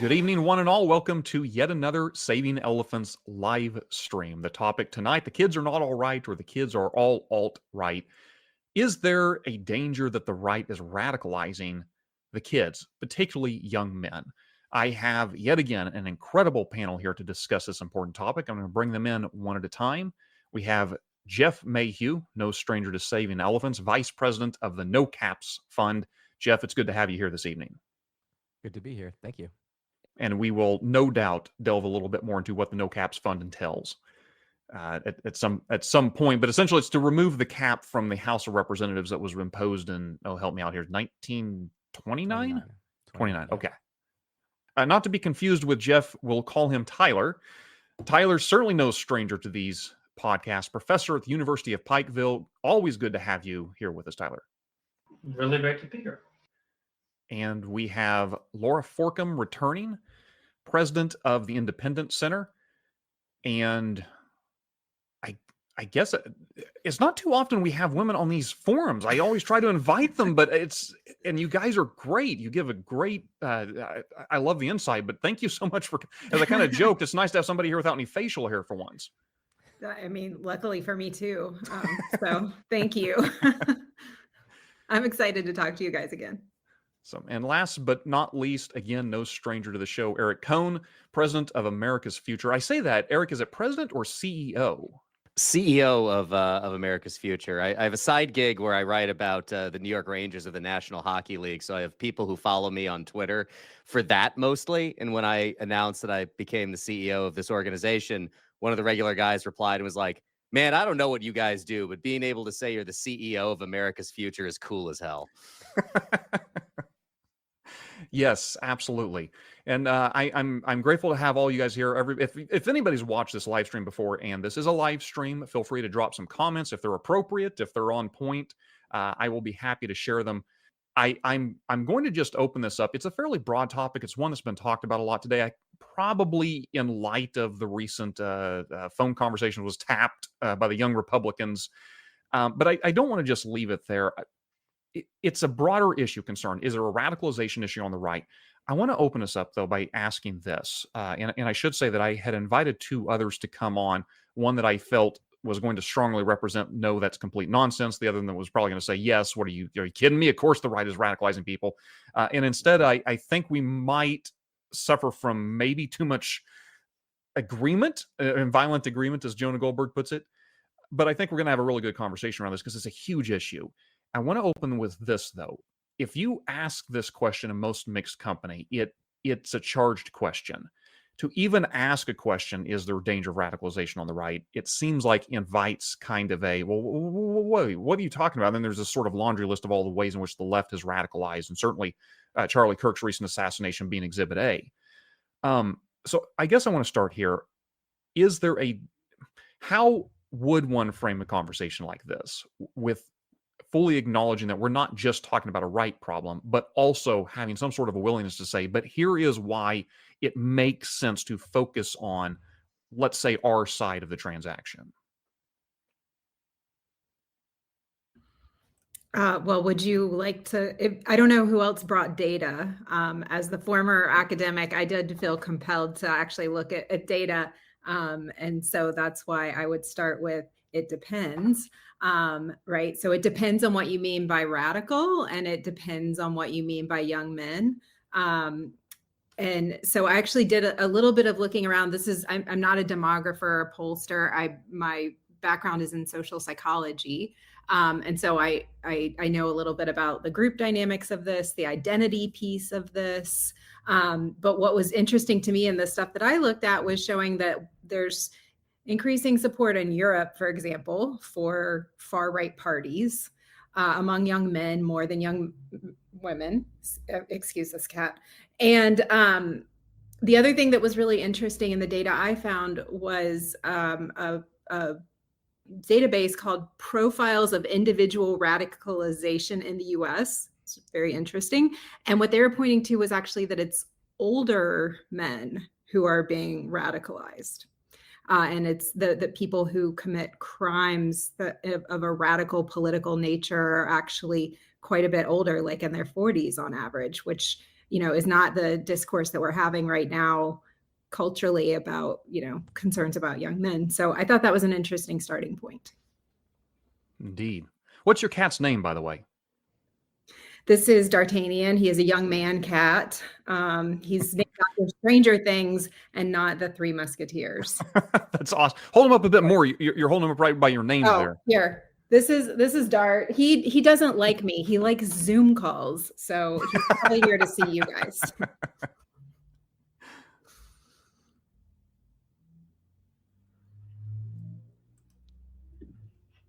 Good evening, one and all. Welcome to yet another Saving Elephants live stream. The topic tonight, the kids are not all right, or the kids are all alt-right. Is there a danger that the right is radicalizing the kids, particularly young men? I have yet again an incredible panel here to discuss this important topic. I'm going to bring them in one at a time. We have Jeff Mayhew, no stranger to Saving Elephants, Vice President of the No Caps Fund. Jeff, it's good to have you here this evening. Good to be here. Thank you. And we will no doubt delve a little bit more into what the No Caps Fund entails at some point. But essentially, it's to remove the cap from the House of Representatives that was imposed in, help me out here, 1929? 29, yeah. okay. Not to be confused with Jeff, we'll call him Tyler. Tyler's certainly no stranger to these podcasts. Professor at the University of Pikeville. Always good to have you here with us, Tyler. Really great to be here. And we have Laura Forkham returning, president of the Independent Center. And I guess it's not too often we have women on these forums. I always try to invite them, but and you guys are great. You give a great, I love the insight, but thank you so much for, as I kind of joked, it's nice to have somebody here without any facial hair for once. I mean, luckily for me too. So thank you. I'm excited to talk to you guys again. So, and last but not least, again, no stranger to the show, Eric Cohn, president of America's Future. I say that, Eric, is it president or CEO? CEO of America's Future. I have a side gig where I write about the New York Rangers of the National Hockey League. So I have people who follow me on Twitter for that mostly. And when I announced that I became the CEO of this organization, one of the regular guys replied and was like, "Man, I don't know what you guys do, but being able to say you're the CEO of America's Future is cool as hell." Yes, absolutely. And I'm grateful to have all you guys here. If anybody's watched this live stream before, and this is a live stream, feel free to drop some comments if they're appropriate, if they're on point. I will be happy to share them. I'm going to just open this up. It's a fairly broad topic. It's one that's been talked about a lot today. Probably in light of the recent phone conversation was tapped by the young Republicans. But I don't want to just leave it there. It's a broader issue concern. Is there a radicalization issue on the right? I want to open us up, though, by asking this. And I should say that I had invited two others to come on, one that I felt was going to strongly represent, no, that's complete nonsense. The other one that was probably going to say, yes, are you kidding me? Of course the right is radicalizing people. And instead, I think we might suffer from maybe too much agreement, and violent agreement, as Jonah Goldberg puts it. But I think we're going to have a really good conversation around this because it's a huge issue. I want to open with this, though. If you ask this question in most mixed company, it's a charged question. To even ask a question, is there danger of radicalization on the right? It seems like invites kind of a, well, what are you talking about? And then there's this sort of laundry list of all the ways in which the left has radicalized, and certainly Charlie Kirk's recent assassination being Exhibit A. So I guess I want to start here. How would one frame a conversation like this with fully acknowledging that we're not just talking about a right problem, but also having some sort of a willingness to say, but here is why it makes sense to focus on, let's say, our side of the transaction? Well, would you like to, I don't know who else brought data. As the former academic, I did feel compelled to actually look at data. And so that's why I would start with, it depends, right? So it depends on what you mean by radical, and it depends on what you mean by young men. And so I actually did a little bit of looking around. I'm not a demographer or pollster. My background is in social psychology. And so I know a little bit about the group dynamics of this, the identity piece of this. But what was interesting to me in the stuff that I looked at was showing that there's increasing support in Europe, for example, for far-right parties among young men more than young women. Excuse this cat. And the other thing that was really interesting in the data I found was a database called Profiles of Individual Radicalization in the US. It's very interesting. And what they were pointing to was actually that it's older men who are being radicalized. And it's the people who commit crimes of a radical political nature are actually quite a bit older, like in their 40s on average, which, is not the discourse that we're having right now culturally about, concerns about young men. So I thought that was an interesting starting point. Indeed. What's your cat's name, by the way? This is D'Artagnan. He is a young man cat. He's named after Stranger Things and not the Three Musketeers. That's awesome. Hold him up a bit more. You're holding him up right by your names there. Here. This is Dart. He doesn't like me. He likes Zoom calls. So he's probably here to see you guys.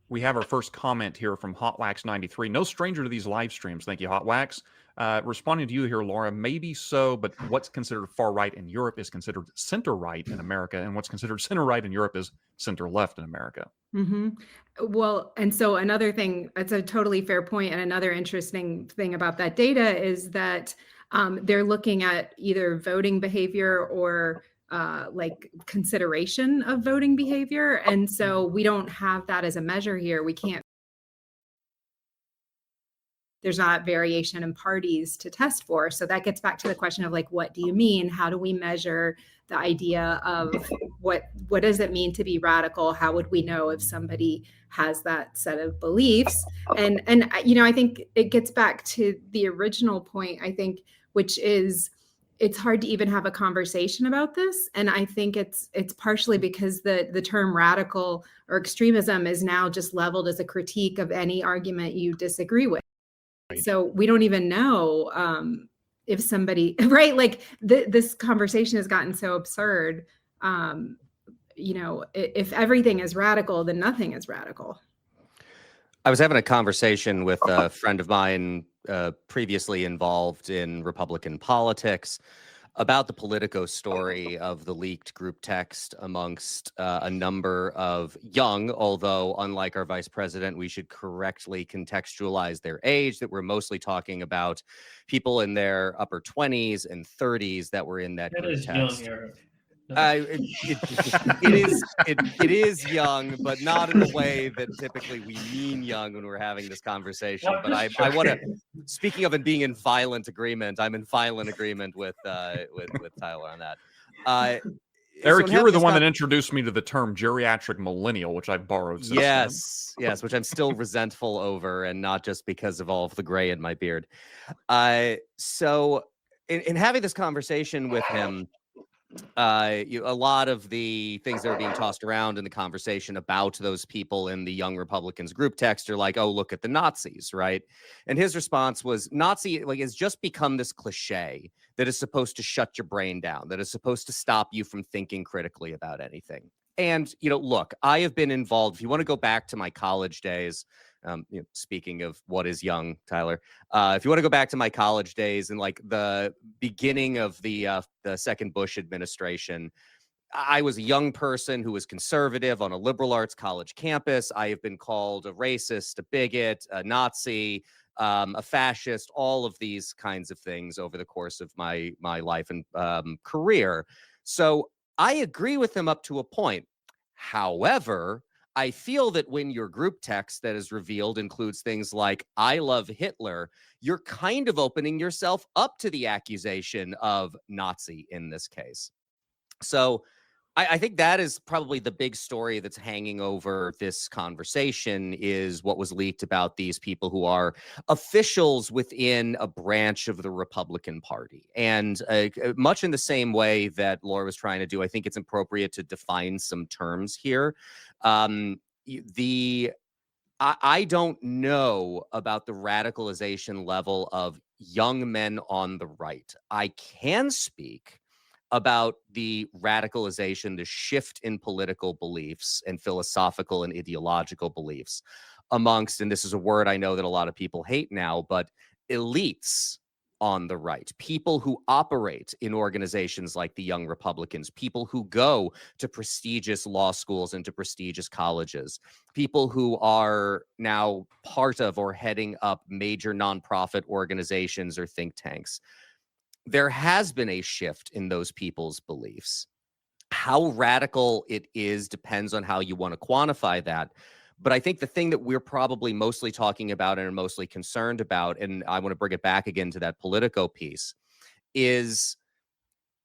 We have our first comment here from HotWax93. No stranger to these live streams. Thank you, HotWax. Responding to you here, Laura, maybe so, but what's considered far right in Europe is considered center right in America, and what's considered center right in Europe is center left in America. Mm-hmm. Well, and so another thing, that's a totally fair point, and another interesting thing about that data is that they're looking at either voting behavior or like consideration of voting behavior. And so we don't have that as a measure here. We can't, there's not variation in parties to test for. So that gets back to the question of like, what do you mean? How do we measure the idea of what does it mean to be radical? How would we know if somebody has that set of beliefs? And I think it gets back to the original point, I think, which is, it's hard to even have a conversation about this. And I think it's partially because the term radical or extremism is now just leveled as a critique of any argument you disagree with. Right. So we don't even know if somebody, right? Like this conversation has gotten so absurd. If everything is radical, then nothing is radical. I was having a conversation with a friend of mine previously involved in Republican politics about the Politico story of the leaked group text amongst a number of young, although unlike our vice president, we should correctly contextualize their age, that we're mostly talking about people in their upper 20s and 30s that were in that group text. Young era. It is young, but not in the way that typically we mean young when we're having this conversation. But I want to, speaking of being in violent agreement, I'm in violent agreement with Tyler on that. Eric, you were the one that introduced me to the term geriatric millennial, which I've borrowed since yes, which I'm still resentful over, and not just because of all of the gray in my beard. So in having this conversation with him, a lot of the things that are being tossed around in the conversation about those people in the Young Republicans group text are like, oh, look at the Nazis, right? And his response was, Nazi has just become this cliche that is supposed to shut your brain down, that is supposed to stop you from thinking critically about anything. And, look, I have been involved. If you want to go back to my college days, speaking of what is young, Tyler, if you want to go back to my college days and like the beginning of the second Bush administration, I was a young person who was conservative on a liberal arts college campus. I have been called a racist, a bigot, a Nazi, a fascist, all of these kinds of things over the course of my life and career. So I agree with him up to a point. However, I feel that when your group text that is revealed includes things like, I love Hitler, you're kind of opening yourself up to the accusation of Nazi in this case. So I think that is probably the big story that's hanging over this conversation, is what was leaked about these people who are officials within a branch of the Republican Party. And much in the same way that Laura was trying to do, I think it's appropriate to define some terms here. I don't know about the radicalization level of young men on the right. I can speak about the radicalization, the shift in political beliefs and philosophical and ideological beliefs amongst, and this is a word I know that a lot of people hate now, but elites on the right, people who operate in organizations like the Young Republicans, people who go to prestigious law schools and to prestigious colleges, people who are now part of or heading up major nonprofit organizations or think tanks. There has been a shift in those people's beliefs. How radical it is depends on how you want to quantify that. But I think the thing that we're probably mostly talking about and are mostly concerned about, and I want to bring it back again to that Politico piece, is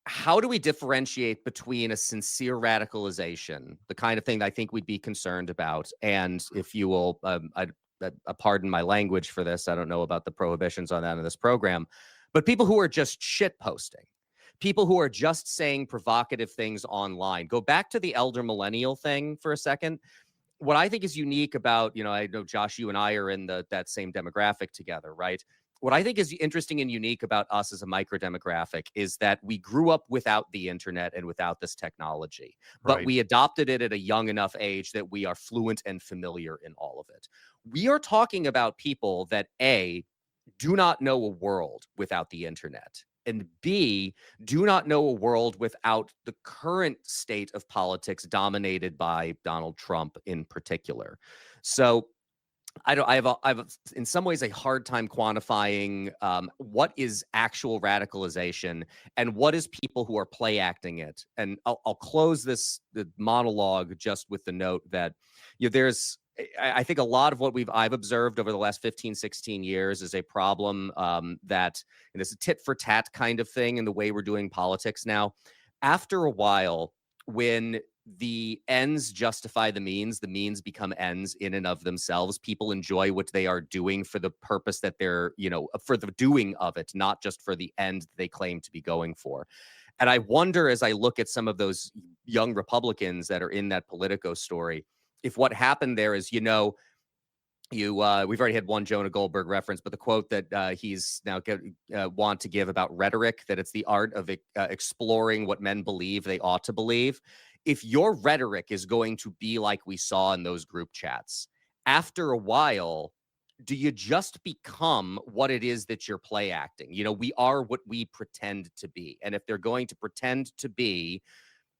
how do we differentiate between a sincere radicalization, the kind of thing that I think we'd be concerned about, and if you will, pardon my language for this, I don't know about the prohibitions on that in this program, but people who are just shit posting, people who are just saying provocative things online. Go back to the elder millennial thing for a second. What I think is unique about, I know Josh, you and I are in that same demographic together, right? What I think is interesting and unique about us as a micro demographic is that we grew up without the internet and without this technology, but Right. we adopted it at a young enough age that we are fluent and familiar in all of it. We are talking about people that A, do not know a world without the internet, and B, do not know a world without the current state of politics dominated by Donald Trump in particular. So I have in some ways a hard time quantifying what is actual radicalization and what is people who are play acting it. And I'll close the monologue just with the note that there's I think a lot of what I've observed over the last 15, 16 years is a problem that it's a tit for tat kind of thing in the way we're doing politics now. After a while, when the ends justify the means become ends in and of themselves. People enjoy what they are doing for the purpose that they're, for the doing of it, not just for the end they claim to be going for. And I wonder, as I look at some of those young Republicans that are in that Politico story, if what happened there is, we've already had one Jonah Goldberg reference, but the quote that he's now want to give about rhetoric, that it's the art of exploring what men believe they ought to believe. If your rhetoric is going to be like we saw in those group chats, after a while, do you just become what it is that you're play acting? We are what we pretend to be. And if they're going to pretend to be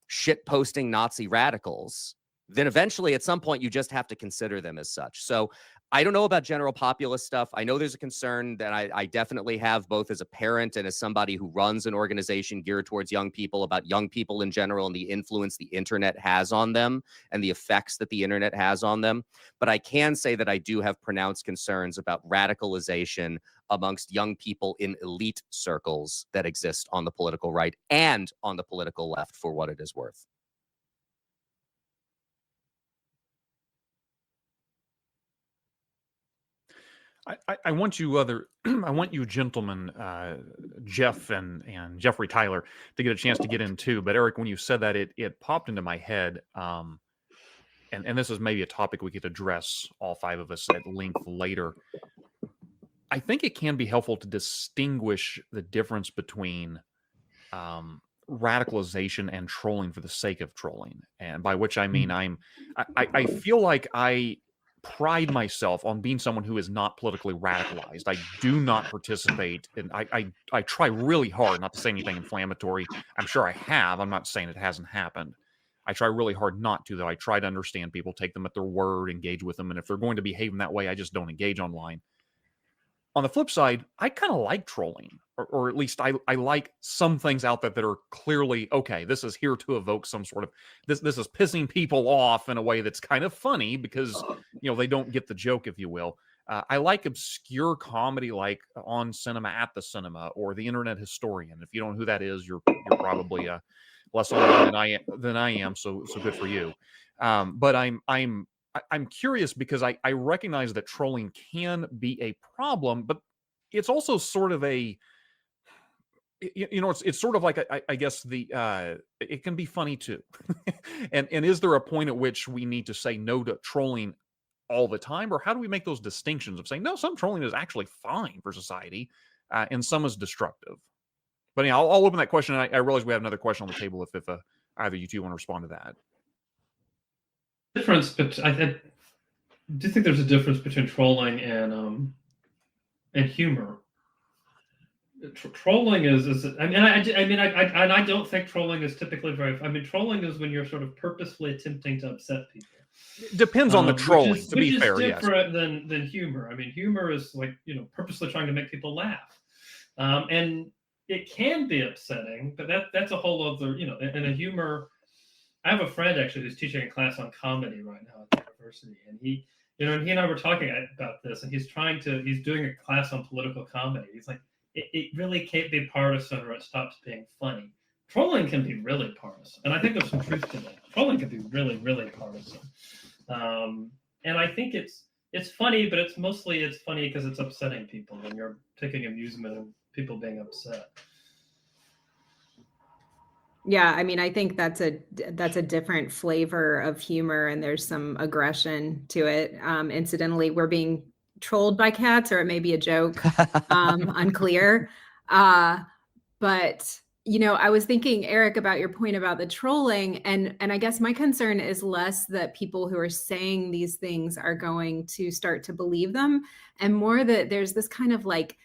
shit posting Nazi radicals, then eventually at some point you just have to consider them as such. So I don't know about general populist stuff. I know there's a concern that I definitely have, both as a parent and as somebody who runs an organization geared towards young people, about young people in general and the influence the internet has on them and the effects that the internet has on them. But I can say that I do have pronounced concerns about radicalization amongst young people in elite circles that exist on the political right and on the political left, for what it is worth. I want you I want you gentlemen, Jeff and Jeffrey Tyler, to get a chance to get in too. But Eric, when you said that, it popped into my head, and this is maybe a topic we could address, all five of us, at length later. I think it can be helpful to distinguish the difference between radicalization and trolling for the sake of trolling, and by which I mean I feel like I pride myself on being someone who is not politically radicalized. I do not participate, and I try really hard not to say anything inflammatory. I'm sure I have. I'm not saying it hasn't happened. I try really hard not to, though. I try to understand people, take them at their word, engage with them, and if they're going to behave in that way, I just don't engage online. On the flip side, I kind of like trolling, or at least I like some things out there that are clearly, okay, this is here to evoke some sort of, this is pissing people off in a way that's kind of funny because, they don't get the joke, if you will. I like obscure comedy like On Cinema at the Cinema or The Internet Historian. If you don't know who that is, you're probably less online than I am, so good for you. But I'm curious because I recognize that trolling can be a problem, but it's also sort of it's sort of like I guess it can be funny too. and is there a point at which we need to say no to trolling all the time, or how do we make those distinctions of saying no, some trolling is actually fine for society, and some is destructive? But anyhow, I'll open that question. I realize we have another question on the table if either you two want to respond to that. Difference, but I do think there's a difference between trolling and humor. Trolling is I don't think trolling is typically trolling is when you're sort of purposefully attempting to upset people. Depends on the trolling, which to be fair, yes. Different than humor. Humor is like, purposely trying to make people laugh. And it can be upsetting, but that's a whole other, and a humor. I have a friend actually who's teaching a class on comedy right now at the university, and he and I were talking about this, and he's doing a class on political comedy. He's like, it really can't be partisan or it stops being funny. Trolling can be really partisan, and I think there's some truth to that. Trolling can be really, really partisan, and I think it's funny, but it's funny because it's upsetting people, and you're taking amusement in people being upset. Yeah, I mean, I think that's a different flavor of humor, and there's some aggression to it. Incidentally, we're being trolled by cats, or it may be a joke, unclear. But I was thinking, Eric, about your point about the trolling, and I guess my concern is less that people who are saying these things are going to start to believe them, and more that there's this kind of like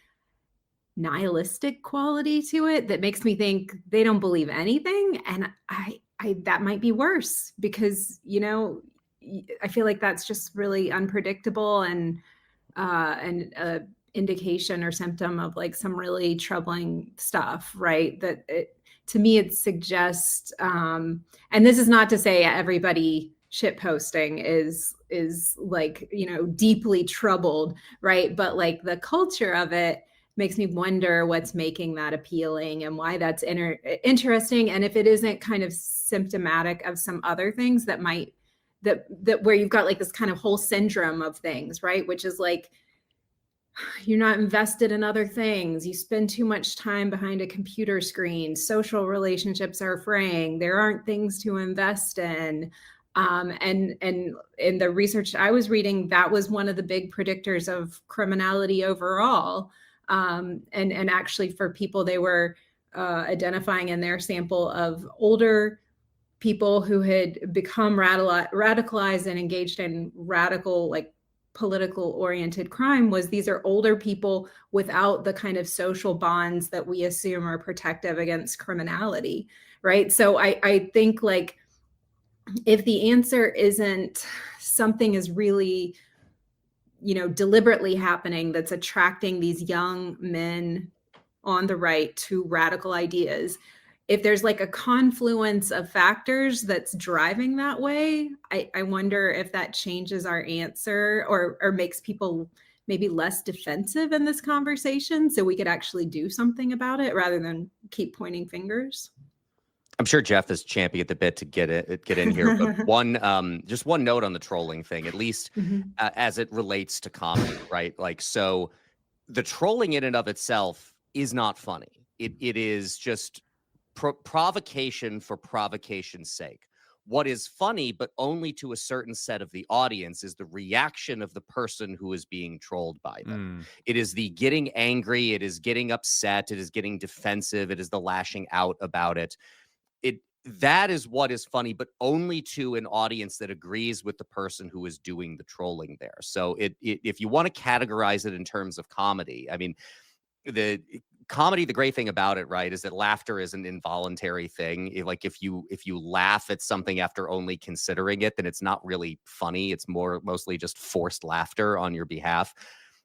nihilistic quality to it that makes me think they don't believe anything, and I that might be worse, because I feel like that's just really unpredictable and a indication or symptom of like some really troubling stuff, right? That to me it suggests, and this is not to say everybody shit posting is like deeply troubled, right? But like the culture of it makes me wonder what's making that appealing and why that's interesting, and if it isn't kind of symptomatic of some other things that might that where you've got like this kind of whole syndrome of things, right? Which is like, you're not invested in other things. You spend too much time behind a computer screen. Social relationships are fraying. There aren't things to invest in. And in the research I was reading, that was one of the big predictors of criminality overall. And actually for people, they were identifying in their sample of older people who had become radicalized and engaged in radical, like political oriented crime, was these are older people without the kind of social bonds that we assume are protective against criminality, right? So I think like if the answer isn't something is really deliberately happening that's attracting these young men on the right to radical ideas, if there's like a confluence of factors that's driving that way, I wonder if that changes our answer or makes people maybe less defensive in this conversation, so we could actually do something about it rather than keep pointing fingers. I'm sure Jeff is champing at the bit to get in here. But just one note on the trolling thing, at least as it relates to comedy, right? Like, so the trolling in and of itself is not funny. It is just provocation for provocation's sake. What is funny, but only to a certain set of the audience, is the reaction of the person who is being trolled by them. It is the getting angry. It is getting upset. It is getting defensive. It is the lashing out about it. That is what is funny, but only to an audience that agrees with the person who is doing the trolling there. So if you want to categorize it in terms of comedy, I mean, the great thing about it, right, is that laughter is an involuntary thing. If you laugh at something after only considering it, then it's not really funny. It's mostly just forced laughter on your behalf.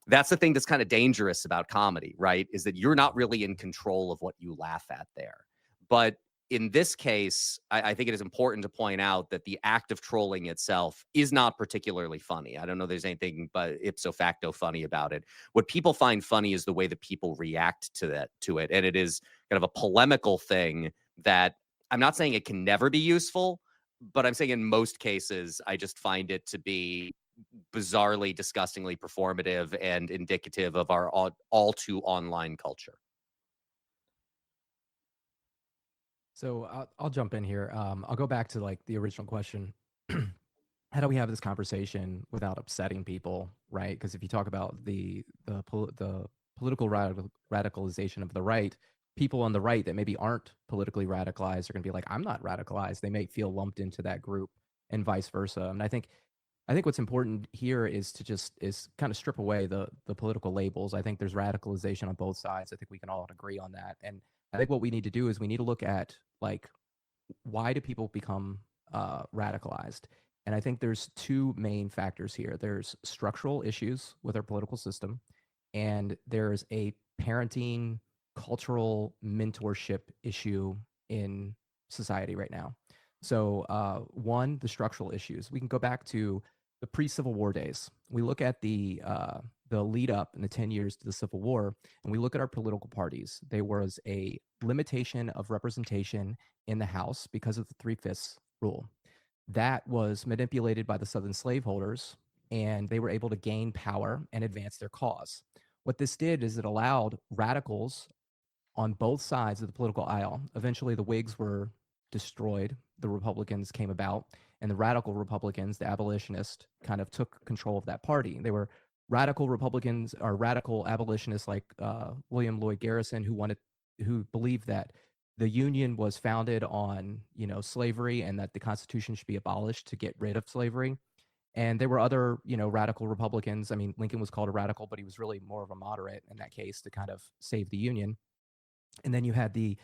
That's the thing that's kind of dangerous about comedy, right? Is that you're not really in control of what you laugh at there. But in this case, I think it is important to point out that the act of trolling itself is not particularly funny. I don't know if there's anything but ipso facto funny about it. What people find funny is the way that people react to it. And it is kind of a polemical thing that I'm not saying it can never be useful, but I'm saying in most cases, I just find it to be bizarrely, disgustingly performative and indicative of our all too online culture. So I'll jump in here. I'll go back to like the original question. How do we have this conversation without upsetting people, right? Because if you talk about the political radicalization of the right, people on the right that maybe aren't politically radicalized are going to be like, I'm not radicalized. They may feel lumped into that group, and vice versa. And I think what's important here is to kind of strip away the political labels. I think there's radicalization on both sides. I think we can all agree on that. And I think what we need to do is we need to look at like, why do people become radicalized? And I think there's two main factors here. There's structural issues with our political system, and there's a parenting, cultural mentorship issue in society right now. So one, the structural issues. We can go back to the pre-Civil War days. We look at the the lead up in the 10 years to the Civil War, and we look at our political parties, there was a limitation of representation in the House because of the 3/5 rule. That was manipulated by the Southern slaveholders, and they were able to gain power and advance their cause. What this did is it allowed radicals on both sides of the political aisle. Eventually, the Whigs were destroyed, the Republicans came about, and the radical Republicans, the abolitionists, kind of took control of that party. They were radical Republicans or radical abolitionists like William Lloyd Garrison, who believed that the Union was founded on, slavery, and that the Constitution should be abolished to get rid of slavery. And there were other, radical Republicans. I mean, Lincoln was called a radical, but he was really more of a moderate in that case to kind of save the Union. And then you had the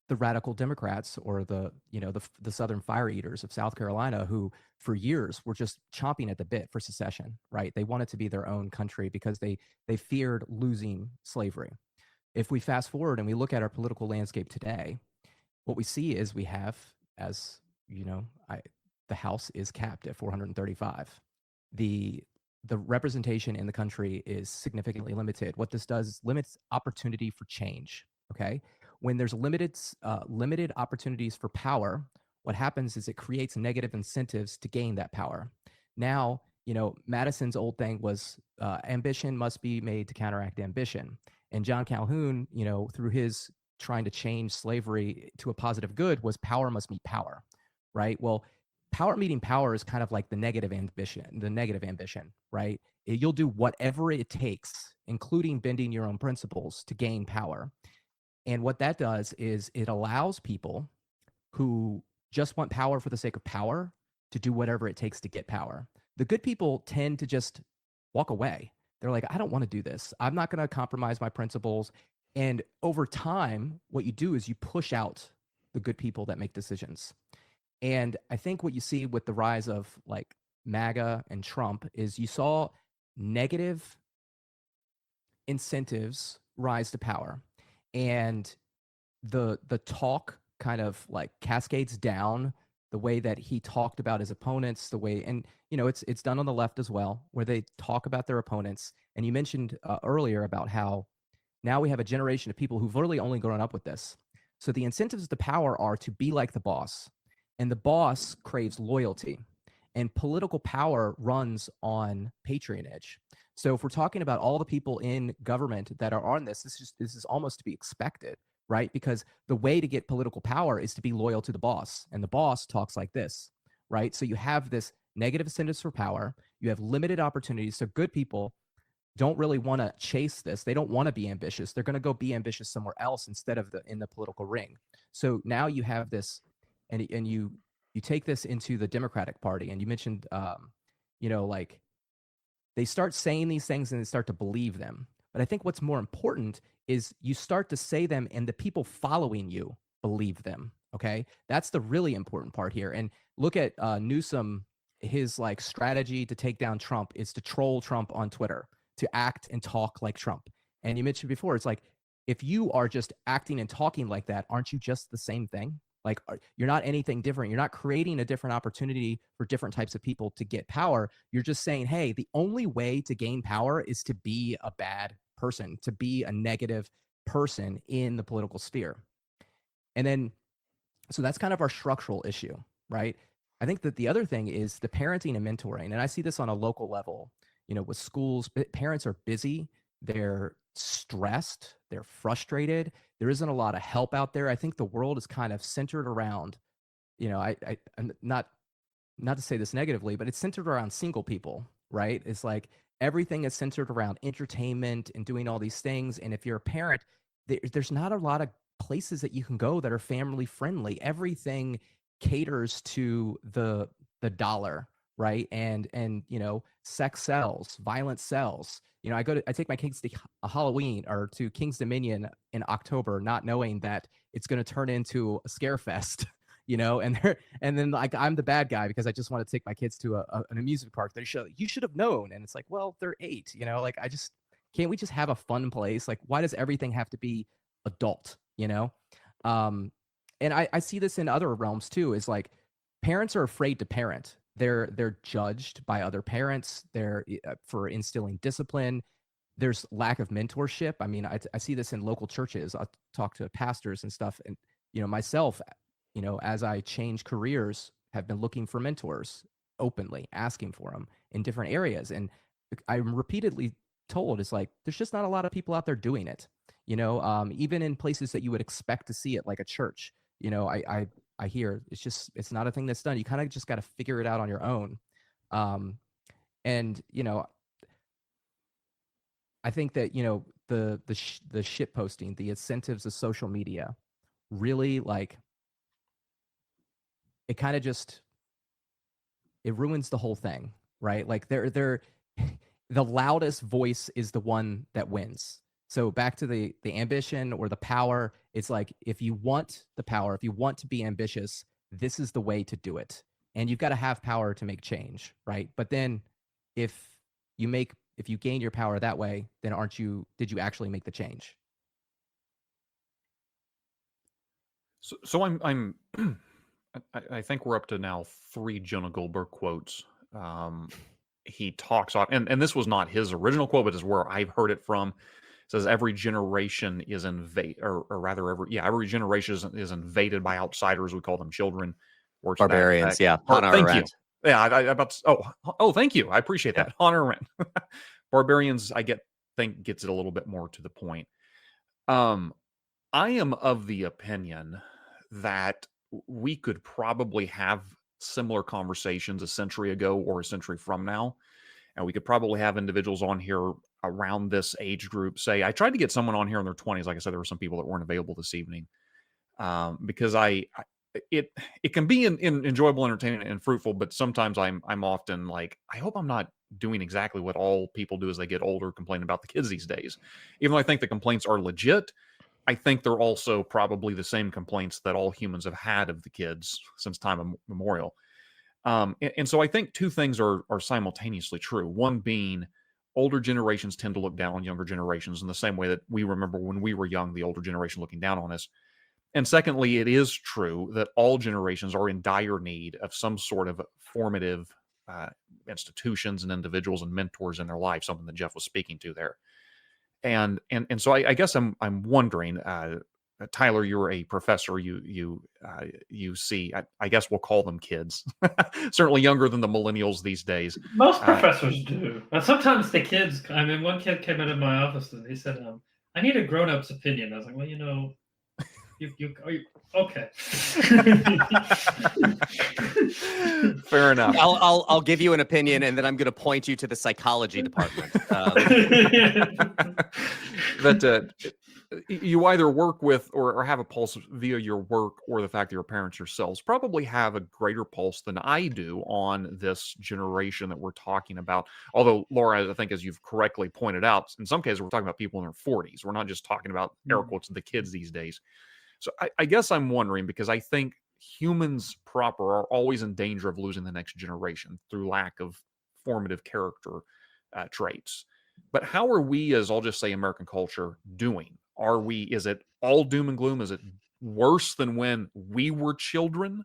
radical Democrats, or the Southern Fire Eaters of South Carolina, who for years were just chomping at the bit for secession. Right? They wanted to be their own country because they feared losing slavery. If we fast forward and we look at our political landscape today, what we see is we have, as the House is capped at 435. The representation in the country is significantly limited. What this does is limits opportunity for change. Okay, when there's limited opportunities for power, what happens is it creates negative incentives to gain that power. Now, Madison's old thing was ambition must be made to counteract ambition. And John Calhoun, through his trying to change slavery to a positive good, was power must meet power, right? Well, power meeting power is kind of like the negative ambition, right? You'll do whatever it takes, including bending your own principles, to gain power. And what that does is it allows people who just want power for the sake of power to do whatever it takes to get power. The good people tend to just walk away. They're like, I don't want to do this. I'm not going to compromise my principles. And over time, what you do is you push out the good people that make decisions. And I think what you see with the rise of like MAGA and Trump is you saw negative incentives rise to power. And the talk kind of like cascades down, the way that he talked about his opponents, the way, and it's done on the left as well, where they talk about their opponents. And you mentioned earlier about how now we have a generation of people who've literally only grown up with this. So the incentives to power are to be like the boss, and the boss craves loyalty, and political power runs on patronage. So if we're talking about all the people in government that are on this is almost to be expected, right? Because the way to get political power is to be loyal to the boss, and the boss talks like this, right? So you have this negative incentives for power, you have limited opportunities. So good people don't really want to chase this. They don't want to be ambitious. They're going to go be ambitious somewhere else instead of in the political ring. So now you have this, and you take this into the Democratic Party, and you mentioned, like they start saying these things and they start to believe them. But I think what's more important is you start to say them and the people following you believe them. Okay, that's the really important part here. And look at Newsom. His like strategy to take down Trump is to troll Trump on Twitter, to act and talk like Trump. And you mentioned before, it's like, if you are just acting and talking like that, aren't you just the same thing? Like, you're not anything different. You're not creating a different opportunity for different types of people to get power. You're just saying, hey, the only way to gain power is to be a bad person, to be a negative person in the political sphere. And then, so that's kind of our structural issue, right? I think that the other thing is the parenting and mentoring. And I see this on a local level, with schools. Parents are busy, they're stressed, they're frustrated. There isn't a lot of help out there. I think the world is kind of centered around, I'm not to say this negatively, but it's centered around single people, right? It's like everything is centered around entertainment and doing all these things. And if you're a parent, there's not a lot of places that you can go that are family friendly. Everything caters to the dollar, right? And sex sells, violence sells. I take my kids to a Halloween or to King's Dominion in October, not knowing that it's going to turn into a scare fest, and then like I'm the bad guy because I just want to take my kids to an amusement park. You should have known. And it's like, well, they're 8, like can't we just have a fun place? Like, why does everything have to be adult, And I see this in other realms too, is like parents are afraid to parent they're judged by other parents. They're for instilling discipline. There's lack of mentorship. I mean, I see this in local churches. I talk to pastors and stuff, and myself, as I change careers, have been looking for mentors openly, asking for them in different areas, and I'm repeatedly told it's like there's just not a lot of people out there doing it. Even in places that you would expect to see it, like a church. I hear it's not a thing that's done. You kind of just got to figure it out on your own. And I think that the shit posting, the incentives of social media, really like it kind of just it ruins the whole thing, right? Like they're the loudest voice is the one that wins. So back to the ambition or the power, it's like if you want the power, if you want to be ambitious, this is the way to do it. And you've got to have power to make change, right? But then if you gain your power that way, then did you actually make the change? So I'm I think we're up to now 3 Jonah Goldberg quotes. He talks off, and this was not his original quote, but is where I've heard it from. It says every generation is every generation is invaded by outsiders. We call them children. Words to that Barbarians, effect. yeah. Or, Hannah thank you. Arendt. Yeah, thank you. I appreciate that. Hannah Arendt. Barbarians, think gets it a little bit more to the point. I am of the opinion that we could probably have similar conversations a century ago or a century from now. And we could probably have individuals on here around this age group say, I tried to get someone on here in their 20s. Like I said, there were some people that weren't available this evening because it can be enjoyable, entertaining, and fruitful. But sometimes I'm often like, I hope I'm not doing exactly what all people do as they get older, complaining about the kids these days. Even though I think the complaints are legit, I think they're also probably the same complaints that all humans have had of the kids since time immemorial. And so I think 2 things are simultaneously true. One being older generations tend to look down on younger generations in the same way that we remember when we were young, the older generation looking down on us. And secondly, it is true that all generations are in dire need of some sort of formative institutions and individuals and mentors in their life, something that Jeff was speaking to there. And so I guess I'm wondering, Tyler, you're a professor. You see, I guess we'll call them kids, certainly younger than the millennials these days. Most professors do. And sometimes the kids, I mean, one kid came into my office and he said, I need a grown-up's opinion. I was like, well, okay. Fair enough. I'll give you an opinion, and then I'm going to point you to the psychology department. That you either work with or have a pulse via your work or the fact that your parents yourselves probably have a greater pulse than I do on this generation that we're talking about. Although, Laura, I think as you've correctly pointed out, in some cases we're talking about people in their 40s. We're not just talking about air quotes the kids these days. So I guess I'm wondering, because I think humans proper are always in danger of losing the next generation through lack of formative character traits. But how are we, as I'll just say American culture, doing? Is it all doom and gloom? Is it worse than when we were children?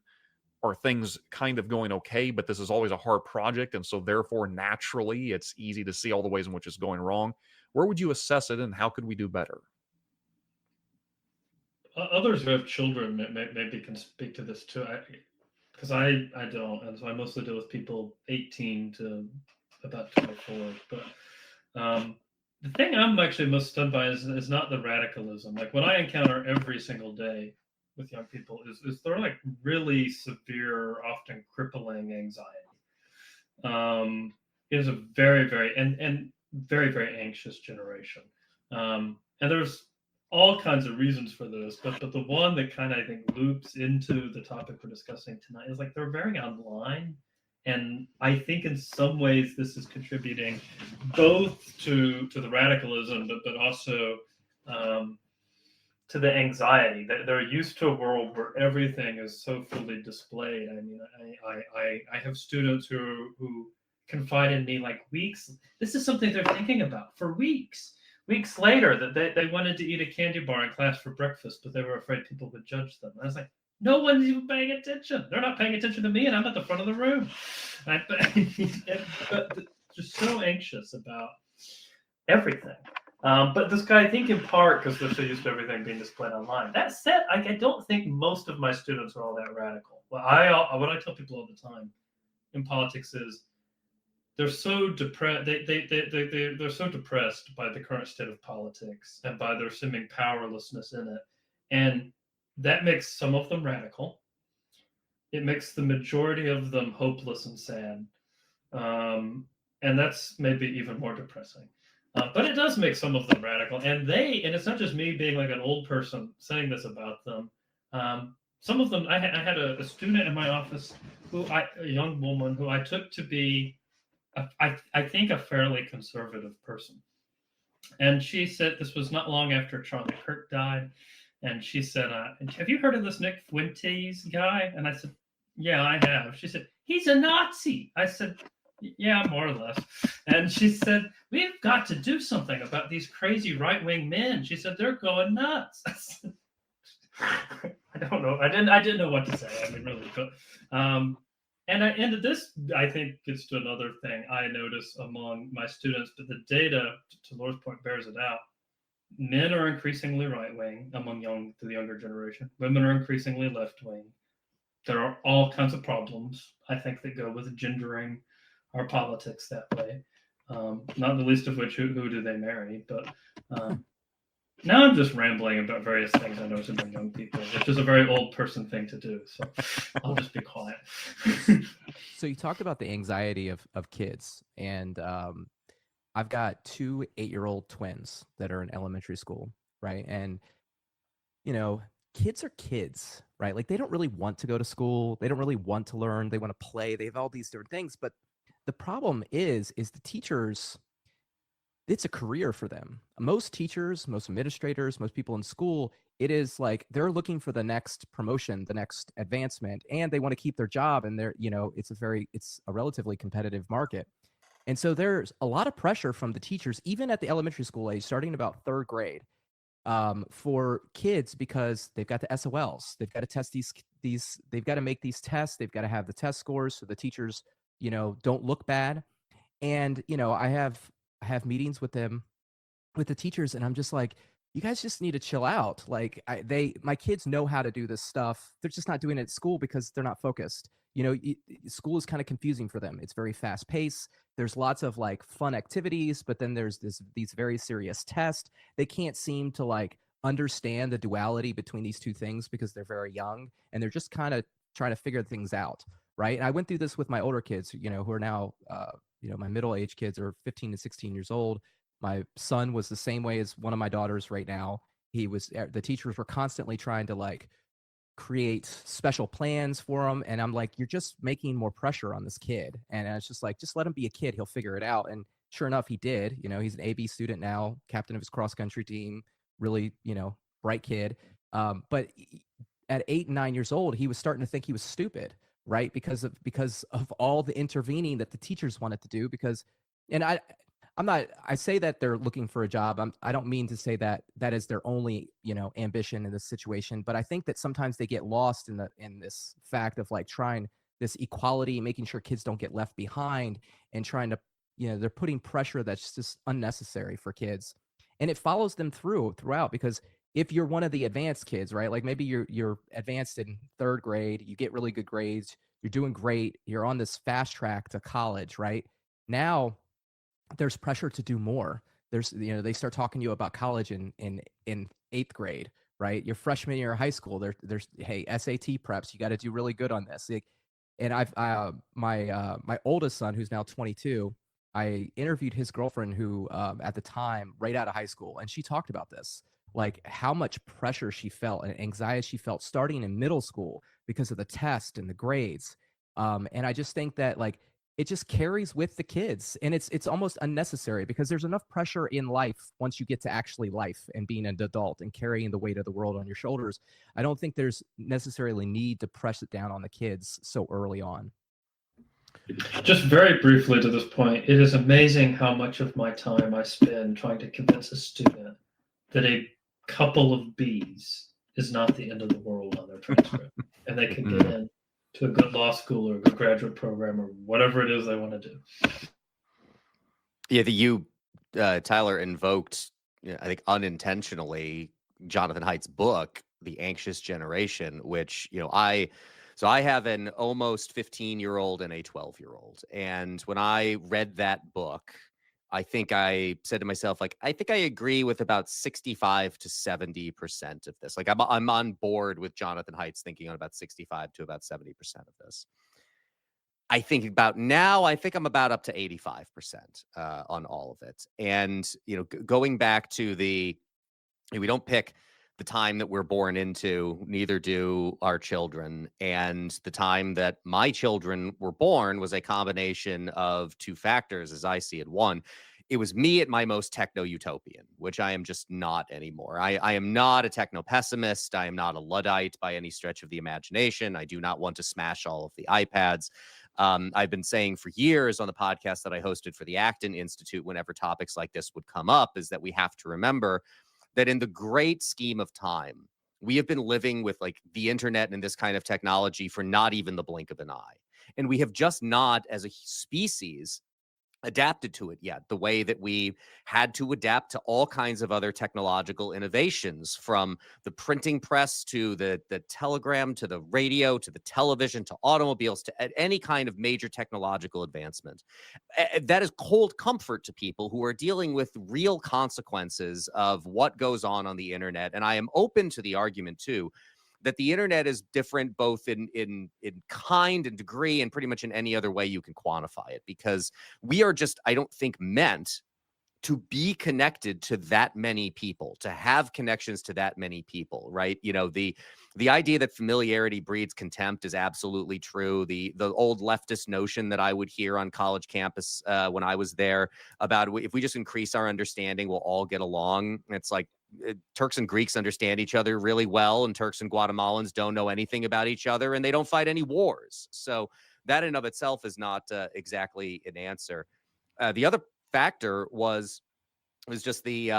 Are things kind of going okay, but this is always a hard project, and so therefore naturally it's easy to see all the ways in which it's going wrong? Where would you assess it, and how could we do better? Others who have children maybe can speak to this too, because I don't, and so I mostly deal with people 18 to about 24. But the thing I'm actually most stunned by is not the radicalism. Like what I encounter every single day with young people is they're like really severe, often crippling anxiety. It is a very, very and very, very anxious generation, and there's all kinds of reasons for this, but the one that kind of I think loops into the topic we're discussing tonight is like they're very online, and I think in some ways this is contributing both to the radicalism, but also to the anxiety. They're used to a world where everything is so fully displayed. I mean, I have students who confide in me like weeks. This is something they're thinking about for weeks. Weeks later, that they wanted to eat a candy bar in class for breakfast, but they were afraid people would judge them. And I was like, No one's even paying attention. They're not paying attention to me, and I'm at the front of the room. But just so anxious about everything. But this guy, I think in part because they're so used to everything being displayed online. That said, I don't think most of my students are all that radical. What I tell people all the time in politics is they're so depressed. They're so depressed by the current state of politics and by their seeming powerlessness in it, and that makes some of them radical. It makes the majority of them hopeless and sad, and that's maybe even more depressing. But it does make some of them radical, and it's not just me being like an old person saying this about them. Some of them, I had a student in my office a young woman who I took to be, I think, a fairly conservative person. And she said, this was not long after Charlie Kirk died, and she said, have you heard of this Nick Fuentes guy? And I said, yeah, I have. She said, he's a Nazi. I said, yeah, more or less. And she said, we've got to do something about these crazy right-wing men. She said, they're going nuts. I said, I don't know. I didn't know what to say. I mean, really. But, and this, I think, gets to another thing I notice among my students, but the data, to Laura's point, bears it out. Men are increasingly right-wing among the younger generation. Women are increasingly left-wing. There are all kinds of problems, I think, that go with gendering our politics that way. Not the least of which, who do they marry? But now I'm just rambling about various things I notice among young people, which is a very old person thing to do. So I'll just be quiet. So you talked about the anxiety of kids, and I've got 2 8-year-old twins that are in elementary school, right? And kids are kids, right? Like, they don't really want to go to school. They don't really want to learn. They want to play. They have all these different things. But the problem is the teachers, it's a career for them. Most teachers, most administrators, most people in school, it is like they're looking for the next promotion, the next advancement, and they want to keep their job. And it's a relatively competitive market. And so there's a lot of pressure from the teachers, even at the elementary school age, starting about 3rd grade, for kids, because they've got the SOLs. They've got to test these, they've got to make these tests. They've got to have the test scores so the teachers, don't look bad. And, I have meetings with them, with the teachers, and I'm just like, you guys just need to chill out. Like, my kids know how to do this stuff. They're just not doing it at school because they're not focused. School is kind of confusing for them. It's very fast paced. There's lots of like fun activities, but then there's these very serious tests. They can't seem to like understand the duality between these two things because they're very young, and they're just kind of trying to figure things out. Right. And I went through this with my older kids, who are now, my middle-aged kids are 15 and 16 years old. My son was the same way as one of my daughters right now. The teachers were constantly trying to like create special plans for him. And I'm like, you're just making more pressure on this kid. And it's just like, just let him be a kid. He'll figure it out. And sure enough, he did. He's an AB student now, captain of his cross-country team, really, bright kid. But at 8 and 9 years old, he was starting to think he was stupid, right? Because of all the intervening that the teachers wanted to do. I say that they're looking for a job. I don't mean to say that is their only, ambition in this situation, but I think that sometimes they get lost in this fact of like trying this equality, making sure kids don't get left behind, and trying to, they're putting pressure that's just unnecessary for kids. And it follows them throughout, because if you're one of the advanced kids, right? Like maybe you're advanced in 3rd grade, you get really good grades, you're doing great, you're on this fast track to college, right? Now there's pressure to do more. They start talking to you about college in 8th grade, right? Your freshman year of high school, there's hey, SAT preps, you got to do really good on this. And my oldest son, who's now 22, I interviewed his girlfriend, who at the time, right out of high school, and she talked about this, like how much pressure she felt and anxiety she felt starting in middle school because of the test and the grades. And I just think that like it just carries with the kids, and it's almost unnecessary, because there's enough pressure in life once you get to actually life and being an adult and carrying the weight of the world on your shoulders. I don't think there's necessarily need to press it down on the kids so early on. Just very briefly to this point, it is amazing how much of my time I spend trying to convince a student that a couple of B's is not the end of the world on their transcript, and they can get in to a good law school or a good graduate program or whatever it is they want to do. Yeah, Tyler invoked, I think unintentionally, Jonathan Haidt's book, The Anxious Generation, which, I have an almost 15-year-old and a 12-year-old. And when I read that book, I think I said to myself, like, I think I agree with about 65 to 70% of this. Like, I'm on board with Jonathan Haidt's thinking on about 65 to about 70% of this. I think about now, I think I'm about up to 85% on all of it. And, going back to we don't pick the time that we're born into, neither do our children. And the time that my children were born was a combination of two factors, as I see it. One, it was me at my most techno-utopian, which I am just not anymore. I am not a techno-pessimist. I am not a Luddite by any stretch of the imagination. I do not want to smash all of the iPads. I've been saying for years on the podcast that I hosted for the Acton Institute, whenever topics like this would come up, is that we have to remember that in the great scheme of time, we have been living with like the internet and this kind of technology for not even the blink of an eye. And we have just not, as a species, adapted to it yet, the way that we had to adapt to all kinds of other technological innovations, from the printing press to the telegram to the radio to the television to automobiles to any kind of major technological advancement. That is cold comfort to people who are dealing with real consequences of what goes on the internet. And I am open to the argument too that the internet is different both in kind and degree and pretty much in any other way you can quantify it, because we are just, I don't think, meant to be connected to that many people, to have connections to that many people, right? The idea that familiarity breeds contempt is absolutely true. The old leftist notion that I would hear on college campus when I was there about if we just increase our understanding, we'll all get along. It's like Turks and Greeks understand each other really well, and Turks and Guatemalans don't know anything about each other, and they don't fight any wars. So that in of itself is not exactly an answer. The other factor was just the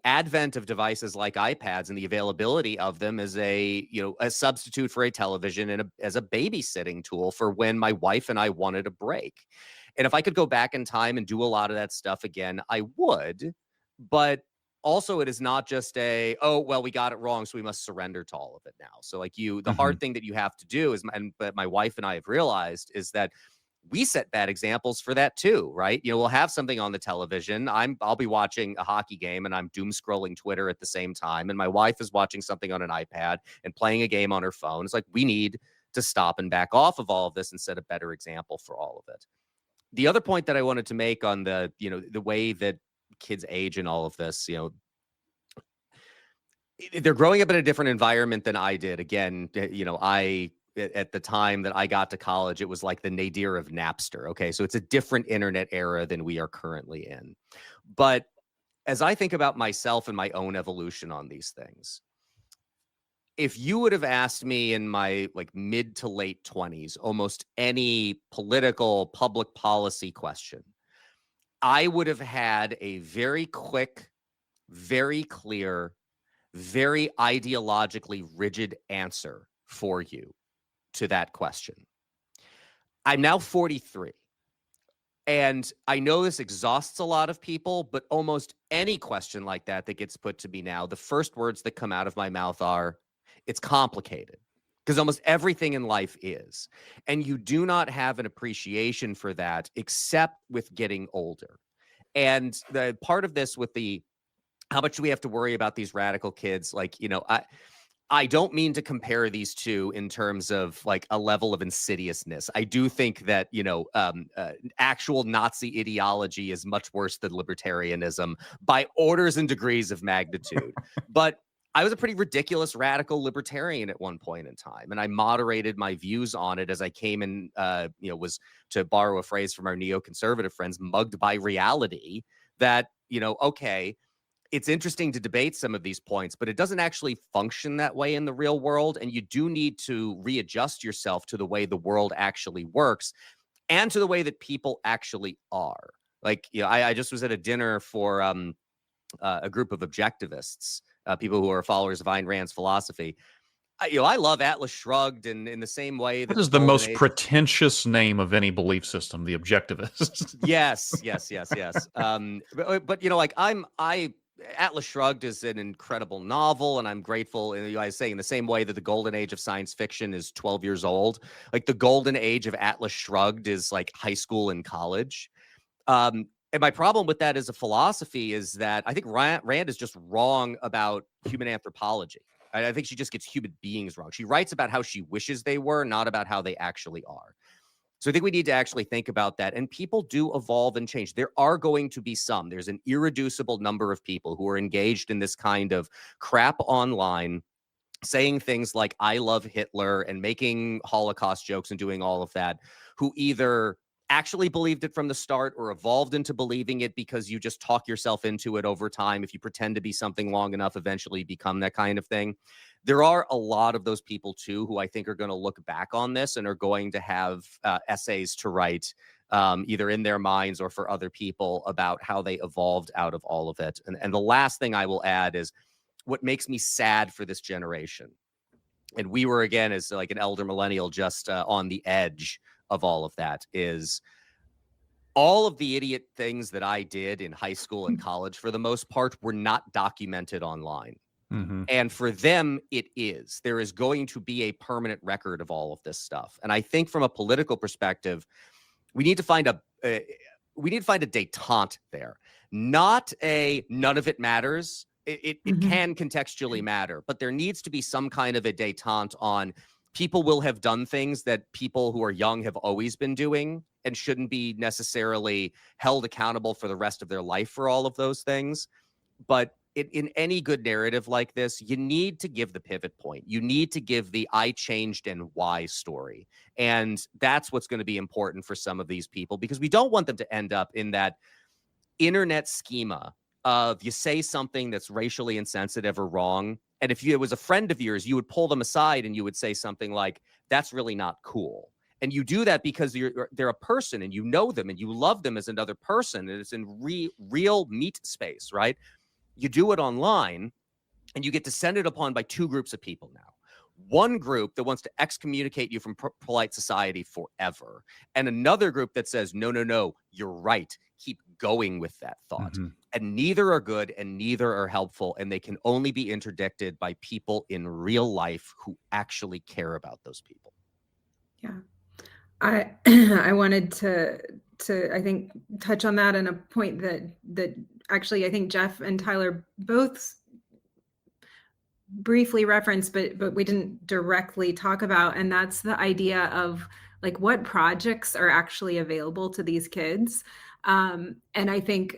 advent of devices like iPads and the availability of them as a substitute for a television and as a babysitting tool for when my wife and I wanted a break. And if I could go back in time and do a lot of that stuff again, I would. But also, it is not just we got it wrong, so we must surrender to all of it now. So like the hard thing that you have to do is, but my wife and I have realized, is that we set bad examples for that too, right? We'll have something on the television. I'll be watching a hockey game and I'm doom scrolling Twitter at the same time. And my wife is watching something on an iPad and playing a game on her phone. It's like, we need to stop and back off of all of this and set a better example for all of it. The other point that I wanted to make on the way that kids age and all of this, they're growing up in a different environment than I did. Again, at the time that I got to college, it was like the nadir of Napster. Okay, so it's a different internet era than we are currently in. But as I think about myself and my own evolution on these things, if you would have asked me in my mid to late 20s, almost any political public policy question, I would have had a very quick, very clear, very ideologically rigid answer for you to that question. I'm now 43. And I know this exhausts a lot of people, but almost any question like that gets put to me now, the first words that come out of my mouth are, it's complicated. Because almost everything in life is. And you do not have an appreciation for that except with getting older. And the part of this with how much do we have to worry about these radical kids? I don't mean to compare these two in terms of a level of insidiousness. I do think that, actual Nazi ideology is much worse than libertarianism by orders and degrees of magnitude. But I was a pretty ridiculous radical libertarian at one point in time, and I moderated my views on it as I came in, was, to borrow a phrase from our neoconservative friends, mugged by reality that, okay, it's interesting to debate some of these points, but it doesn't actually function that way in the real world. And you do need to readjust yourself to the way the world actually works and to the way that people actually are. I just was at a dinner for a group of objectivists, people who are followers of Ayn Rand's philosophy. I love Atlas Shrugged, and in the same way that That is the most pretentious name of any belief system, the objectivist. Yes. But like Atlas Shrugged is an incredible novel, and I'm grateful. And I say in the same way that the golden age of science fiction is 12 years old, like the golden age of Atlas Shrugged is like high school and college. And my problem with that as a philosophy is that I think Rand is just wrong about human anthropology. I think she just gets human beings wrong. She writes about how she wishes they were, not about how they actually are. So I think we need to actually think about that. And people do evolve and change. There are going to be there's an irreducible number of people who are engaged in this kind of crap online, saying things like, I love Hitler, and making Holocaust jokes and doing all of that, who either actually believed it from the start or evolved into believing it because you just talk yourself into it over time. If you pretend to be something long enough, eventually you become that kind of thing. There are a lot of those people too who I think are going to look back on this and are going to have essays to write either in their minds or for other people about how they evolved out of all of it. And the last thing I will add is what makes me sad for this generation. And we were, again, as like an elder millennial, just on the edge of all of that, is all of the idiot things that I did in high school and college, for the most part, were not documented online. Mm-hmm. And for them, it is. There is going to be a permanent record of all of this stuff. And I think from a political perspective, we need to find a detente there, not a none of it matters. It can contextually matter, but there needs to be some kind of a detente on people will have done things that people who are young have always been doing and shouldn't be necessarily held accountable for the rest of their life for all of those things. But in any good narrative like this, you need to give the pivot point. You need to give the I changed and why story. And that's what's going to be important for some of these people, because we don't want them to end up in that internet schema of you say something that's racially insensitive or wrong, and if it was a friend of yours, you would pull them aside and you would say something like, that's really not cool. And you do that because they're a person and you know them and you love them as another person, and it's in real meat space, right? You do it online and you get descended upon by two groups of people now. One group that wants to excommunicate you from polite society forever, and another group that says, no, you're right. Keep going with that thought. Mm-hmm. And neither are good and neither are helpful, and they can only be interdicted by people in real life who actually care about those people. Yeah. I wanted to I think touch on that in a point that actually I think Jeff and Tyler both briefly referenced, but we didn't directly talk about, and that's the idea of like what projects are actually available to these kids. And I think,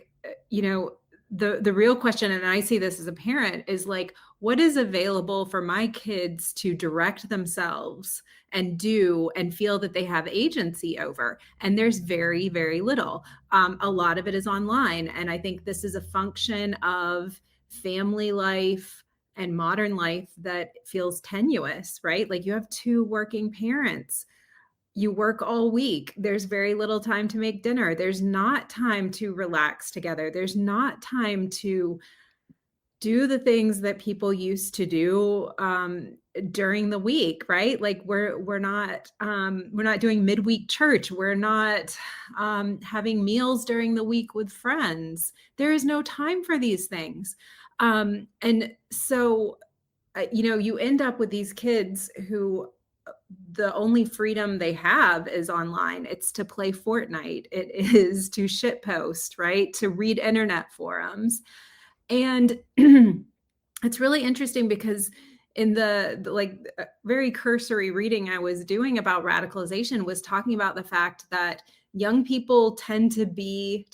the real question, and I see this as a parent, is like, what is available for my kids to direct themselves and do and feel that they have agency over? And there's very, very little. A lot of it is online. And I think this is a function of family life and modern life that feels tenuous, right? Like you have two working parents. You work all week. There's very little time to make dinner. There's not time to relax together. There's not time to do the things that people used to do during the week, right? Like we're not doing midweek church. We're not having meals during the week with friends. There is no time for these things. And so, you end up with these kids who the only freedom they have is online. It's to play Fortnite. It is to shitpost, right? To read internet forums. And it's really interesting because in the very cursory reading I was doing about radicalization was talking about the fact that young people tend to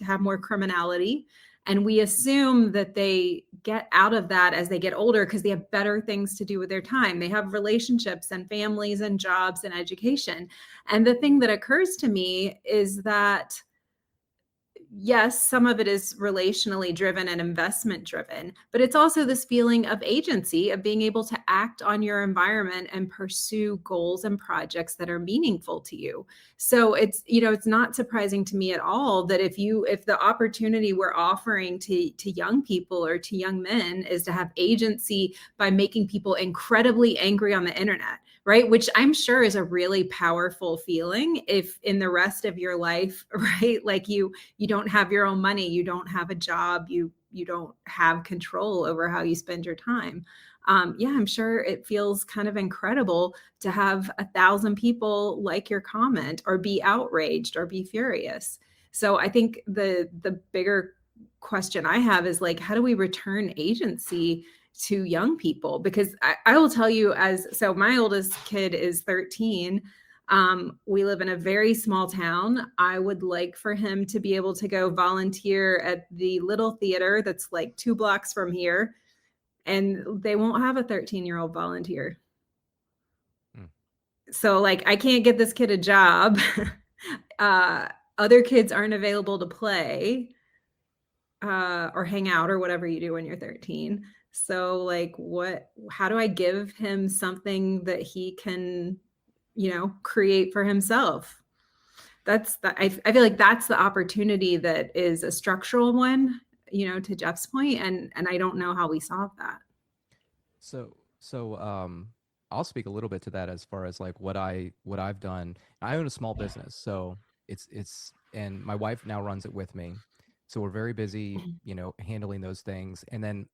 have more criminality. And we assume that they get out of that as they get older because they have better things to do with their time. They have relationships and families and jobs and education. And the thing that occurs to me is that, yes, some of it is relationally driven and investment driven, but it's also this feeling of agency, of being able to act on your environment and pursue goals and projects that are meaningful to you. So it's, it's not surprising to me at all that if the opportunity we're offering to young people or to young men is to have agency by making people incredibly angry on the internet, right? Which I'm sure is a really powerful feeling if in the rest of your life, right? Like you don't have your own money, you don't have a job, you don't have control over how you spend your time. Yeah, I'm sure it feels kind of incredible to have 1,000 people like your comment or be outraged or be furious. So I think the bigger question I have is like, how do we return agency to young people? Because I will tell you, so my oldest kid is 13. We live in a very small town. I would like for him to be able to go volunteer at the little theater that's like 2 blocks from here, and they won't have a 13-year-old volunteer. So like, I can't get this kid a job. Other kids aren't available to play or hang out or whatever you do when you're 13. So like, how do I give him something that he can, create for himself? I feel like that's the opportunity that is a structural one, to Jeff's point, and I don't know how we solve that. So I'll speak a little bit to that as far as like what I've done. I own a small business, so it's and my wife now runs it with me. So we're very busy, handling those things. And then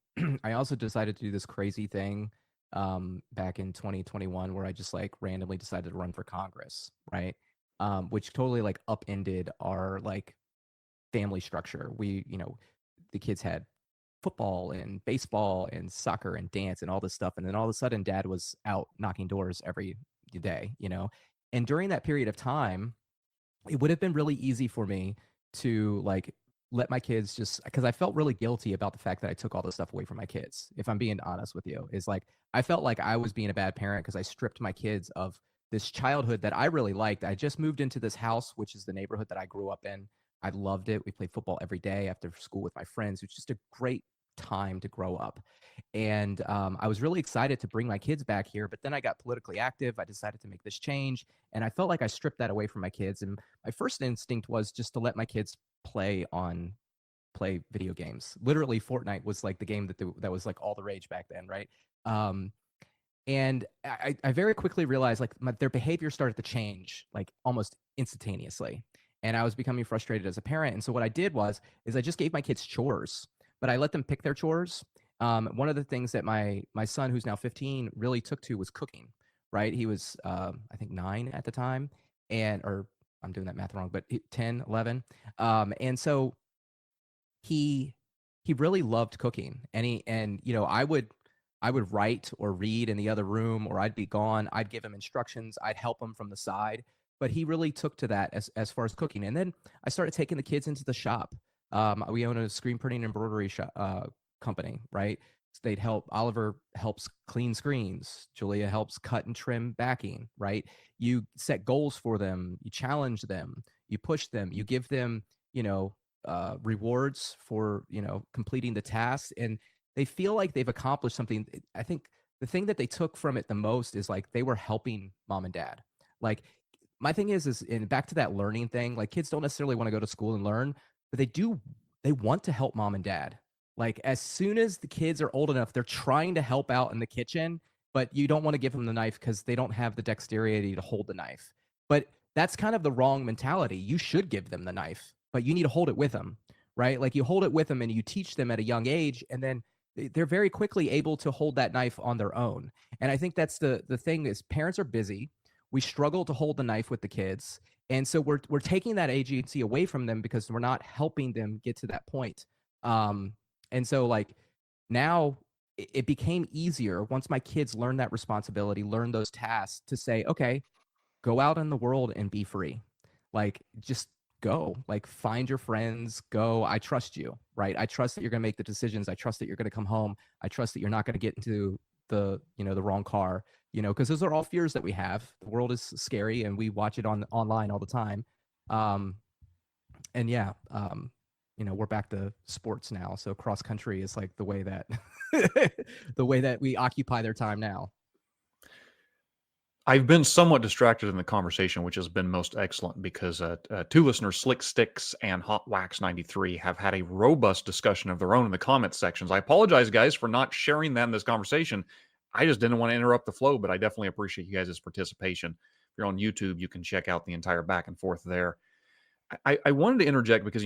I also decided to do this crazy thing back in 2021 where I just like randomly decided to run for Congress, right? Which totally like upended our like family structure. The kids had football and baseball and soccer and dance and all this stuff. And then all of a sudden dad was out knocking doors every day, And during that period of time, it would have been really easy for me to like let my kids just, because I felt really guilty about the fact that I took all this stuff away from my kids. If I'm being honest with you, is like, I felt like I was being a bad parent because I stripped my kids of this childhood that I really liked. I just moved into this house, which is the neighborhood that I grew up in. I loved it. We played football every day after school with my friends. It was just a great time to grow up. And I was really excited to bring my kids back here, but then I got politically active. I decided to make this change, and I felt like I stripped that away from my kids. And my first instinct was just to let my kids play video games. Literally, Fortnite was like the game that was like all the rage back then, right? And I very quickly realized like their behavior started to change like almost instantaneously. And I was becoming frustrated as a parent. And so what I did is I just gave my kids chores, but I let them pick their chores. One of the things that my son, who's now 15, really took to was cooking, right? He was, I think 9 at the time, or I'm doing that math wrong, but 10, 11. And so he really loved cooking. And I would write or read in the other room, or I'd be gone. I'd give him instructions. I'd help him from the side. But he really took to that as far as cooking. And then I started taking the kids into the shop. We own a screen printing embroidery company, right? So they'd help. Oliver helps clean screens. Julia helps cut and trim backing, right? You set goals for them. You challenge them. You push them. You give them, rewards for, completing the task. And they feel like they've accomplished something. I think the thing that they took from it the most is like they were helping mom and dad. Like my thing is and back to that learning thing, like kids don't necessarily want to go to school and learn, but they want to help mom and dad. Like as soon as the kids are old enough, they're trying to help out in the kitchen, but you don't want to give them the knife because they don't have the dexterity to hold the knife. But that's kind of the wrong mentality. You should give them the knife, but you need to hold it with them, right? Like you hold it with them and you teach them at a young age, and then they're very quickly able to hold that knife on their own. And I think that's the thing is parents are busy. We struggle to hold the knife with the kids. And so we're taking that agency away from them because we're not helping them get to that point. And so like now it became easier once my kids learned that responsibility, learned those tasks to say, okay, go out in the world and be free. Like just go, like find your friends, go. I trust you, right? I trust that you're going to make the decisions. I trust that you're going to come home. I trust that you're not going to get into the wrong car, because those are all fears that we have. The world is scary and we watch it online all the time. And yeah, we're back to sports now. So cross country is like the way that the way that we occupy their time now. I've been somewhat distracted in the conversation, which has been most excellent because two listeners, Slick Sticks and Hot Wax 93, have had a robust discussion of their own in the comment sections. I apologize, guys, for not sharing that in this conversation. I just didn't want to interrupt the flow, but I definitely appreciate you guys' participation. If you're on YouTube, you can check out the entire back and forth there. I wanted to interject because,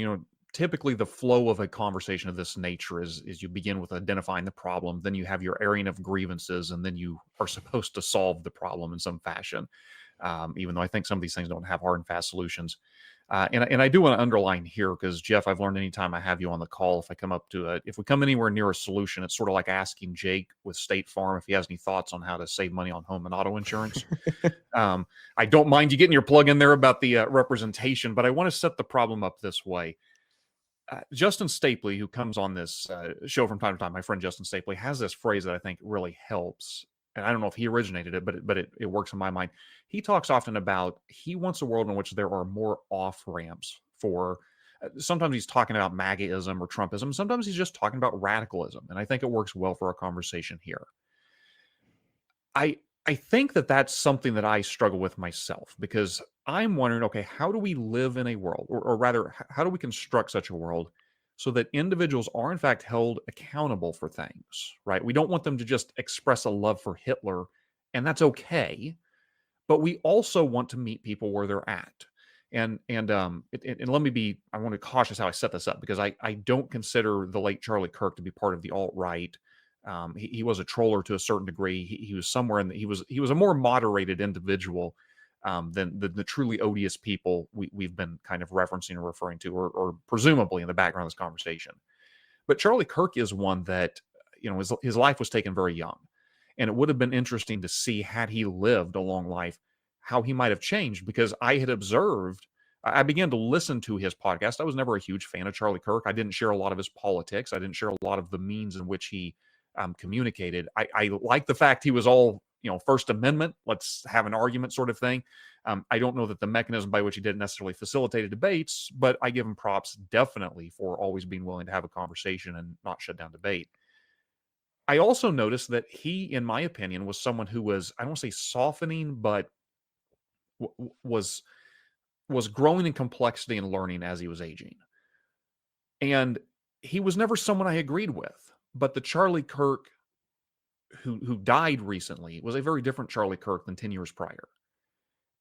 typically the flow of a conversation of this nature is you begin with identifying the problem, then you have your airing of grievances, and then you are supposed to solve the problem in some fashion. Even though I think some of these things don't have hard and fast solutions. And I do want to underline here, because Jeff, I've learned anytime I have you on the call, if we come anywhere near a solution, it's sort of like asking Jake with State Farm if he has any thoughts on how to save money on home and auto insurance. I don't mind you getting your plug in there about the representation, but I want to set the problem up this way. Justin Stapley, who comes on this show from time to time, my friend Justin Stapley, has this phrase that I think really helps. And I don't know if he originated it, but it works in my mind. He talks often about he wants a world in which there are more off-ramps for, sometimes he's talking about MAGAism or Trumpism. Sometimes he's just talking about radicalism. And I think it works well for our conversation here. I think that that's something that I struggle with myself, because I'm wondering, okay, how do we live in a world, or rather, how do we construct such a world so that individuals are in fact held accountable for things, right? We don't want them to just express a love for Hitler, and that's okay, but we also want to meet people where they're at. And let me be, I want to cautious how I set this up, because I don't consider the late Charlie Kirk to be part of the alt-right. He was a troller to a certain degree. He was somewhere in he was a more moderated individual than the truly odious people we've been kind of referencing or referring to, or presumably in the background of this conversation. But Charlie Kirk is one that, his life was taken very young. And it would have been interesting to see, had he lived a long life, how he might have changed, because I began to listen to his podcast. I was never a huge fan of Charlie Kirk. I didn't share a lot of his politics. I didn't share a lot of the means in which he communicated. I like the fact he was all, First Amendment, let's have an argument sort of thing. I don't know that the mechanism by which he did necessarily facilitated debates, but I give him props definitely for always being willing to have a conversation and not shut down debate. I also noticed that he, in my opinion, was someone who was, I don't want to say softening, but was growing in complexity and learning as he was aging. And he was never someone I agreed with. But the Charlie Kirk who died recently was a very different Charlie Kirk than 10 years prior.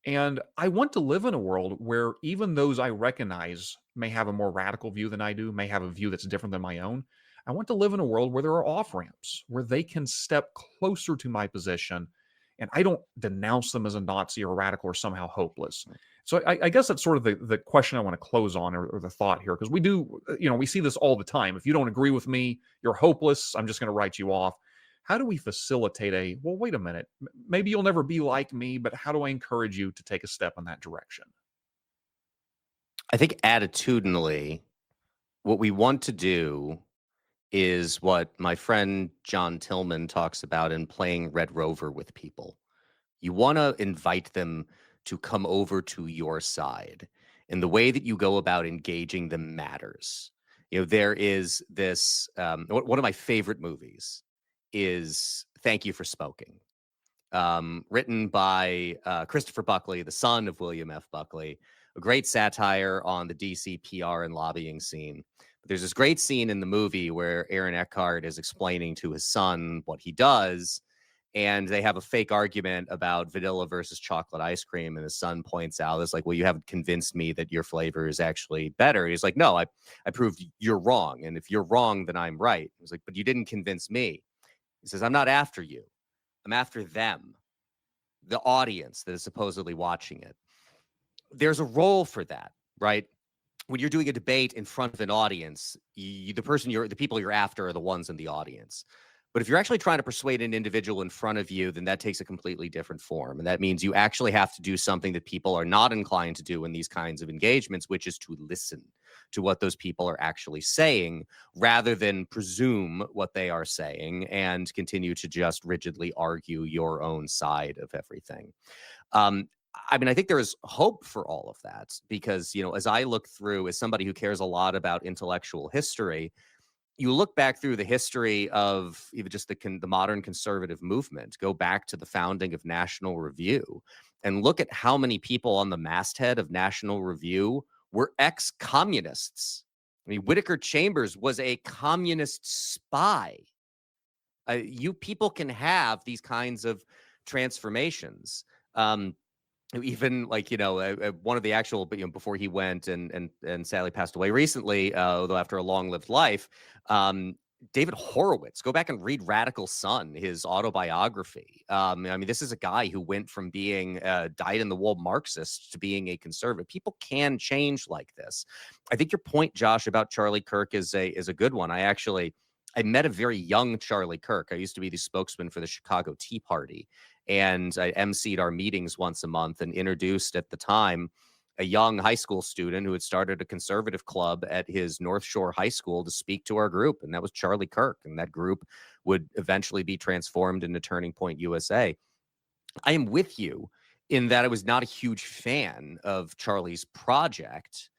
And I want to live in a world where even those I recognize may have a more radical view than I do, may have a view that's different than my own. I want to live in a world where there are off-ramps, where they can step closer to my position, and I don't denounce them as a Nazi or radical or somehow hopeless. So I guess that's sort of the question I want to close on, or the thought here, because we do, we see this all the time. If you don't agree with me, you're hopeless, I'm just going to write you off. How do we facilitate well, wait a minute, maybe you'll never be like me, but how do I encourage you to take a step in that direction? I think attitudinally, what we want to do is what my friend John Tillman talks about in playing Red Rover with people. You want to invite them to come over to your side, and the way that you go about engaging them matters. There is this, one of my favorite movies is Thank You for Smoking, written by Christopher Buckley, the son of William F. Buckley, a great satire on the DC PR and lobbying scene. But there's this great scene in the movie where Aaron Eckhart is explaining to his son what he does, and they have a fake argument about vanilla versus chocolate ice cream, and his son points out, it's like, well, you haven't convinced me that your flavor is actually better. He's like, no, I proved you're wrong, and if you're wrong, then I'm right. He's like, but you didn't convince me. He says, I'm not after you. I'm after them, the audience that is supposedly watching it. There's a role for that, right? When you're doing a debate in front of an audience, the people you're after are the ones in the audience. But if you're actually trying to persuade an individual in front of you, then that takes a completely different form. And that means you actually have to do something that people are not inclined to do in these kinds of engagements, which is to listen to what those people are actually saying, rather than presume what they are saying and continue to just rigidly argue your own side of everything. I mean, I think there is hope for all of that because, as I look through, as somebody who cares a lot about intellectual history, you look back through the history of even just the modern conservative movement, go back to the founding of National Review, and look at how many people on the masthead of National Review were ex-communists. I mean, Whittaker Chambers was a communist spy. You people can have these kinds of transformations. Even like one of the actual, but before he went and sadly passed away recently, although after a long-lived life, David Horowitz, go back and read Radical Son, his autobiography. I mean, this is a guy who went from being dyed-in-the-wool Marxist to being a conservative. People can change like this. I think your point, Josh, about Charlie Kirk is a good one. I met a very young Charlie Kirk. I used to be the spokesman for the Chicago Tea Party, and I emceed our meetings once a month and introduced at the time a young high school student who had started a conservative club at his North Shore High School to speak to our group. And that was Charlie Kirk. And that group would eventually be transformed into Turning Point USA. I am with you in that I was not a huge fan of Charlie's project.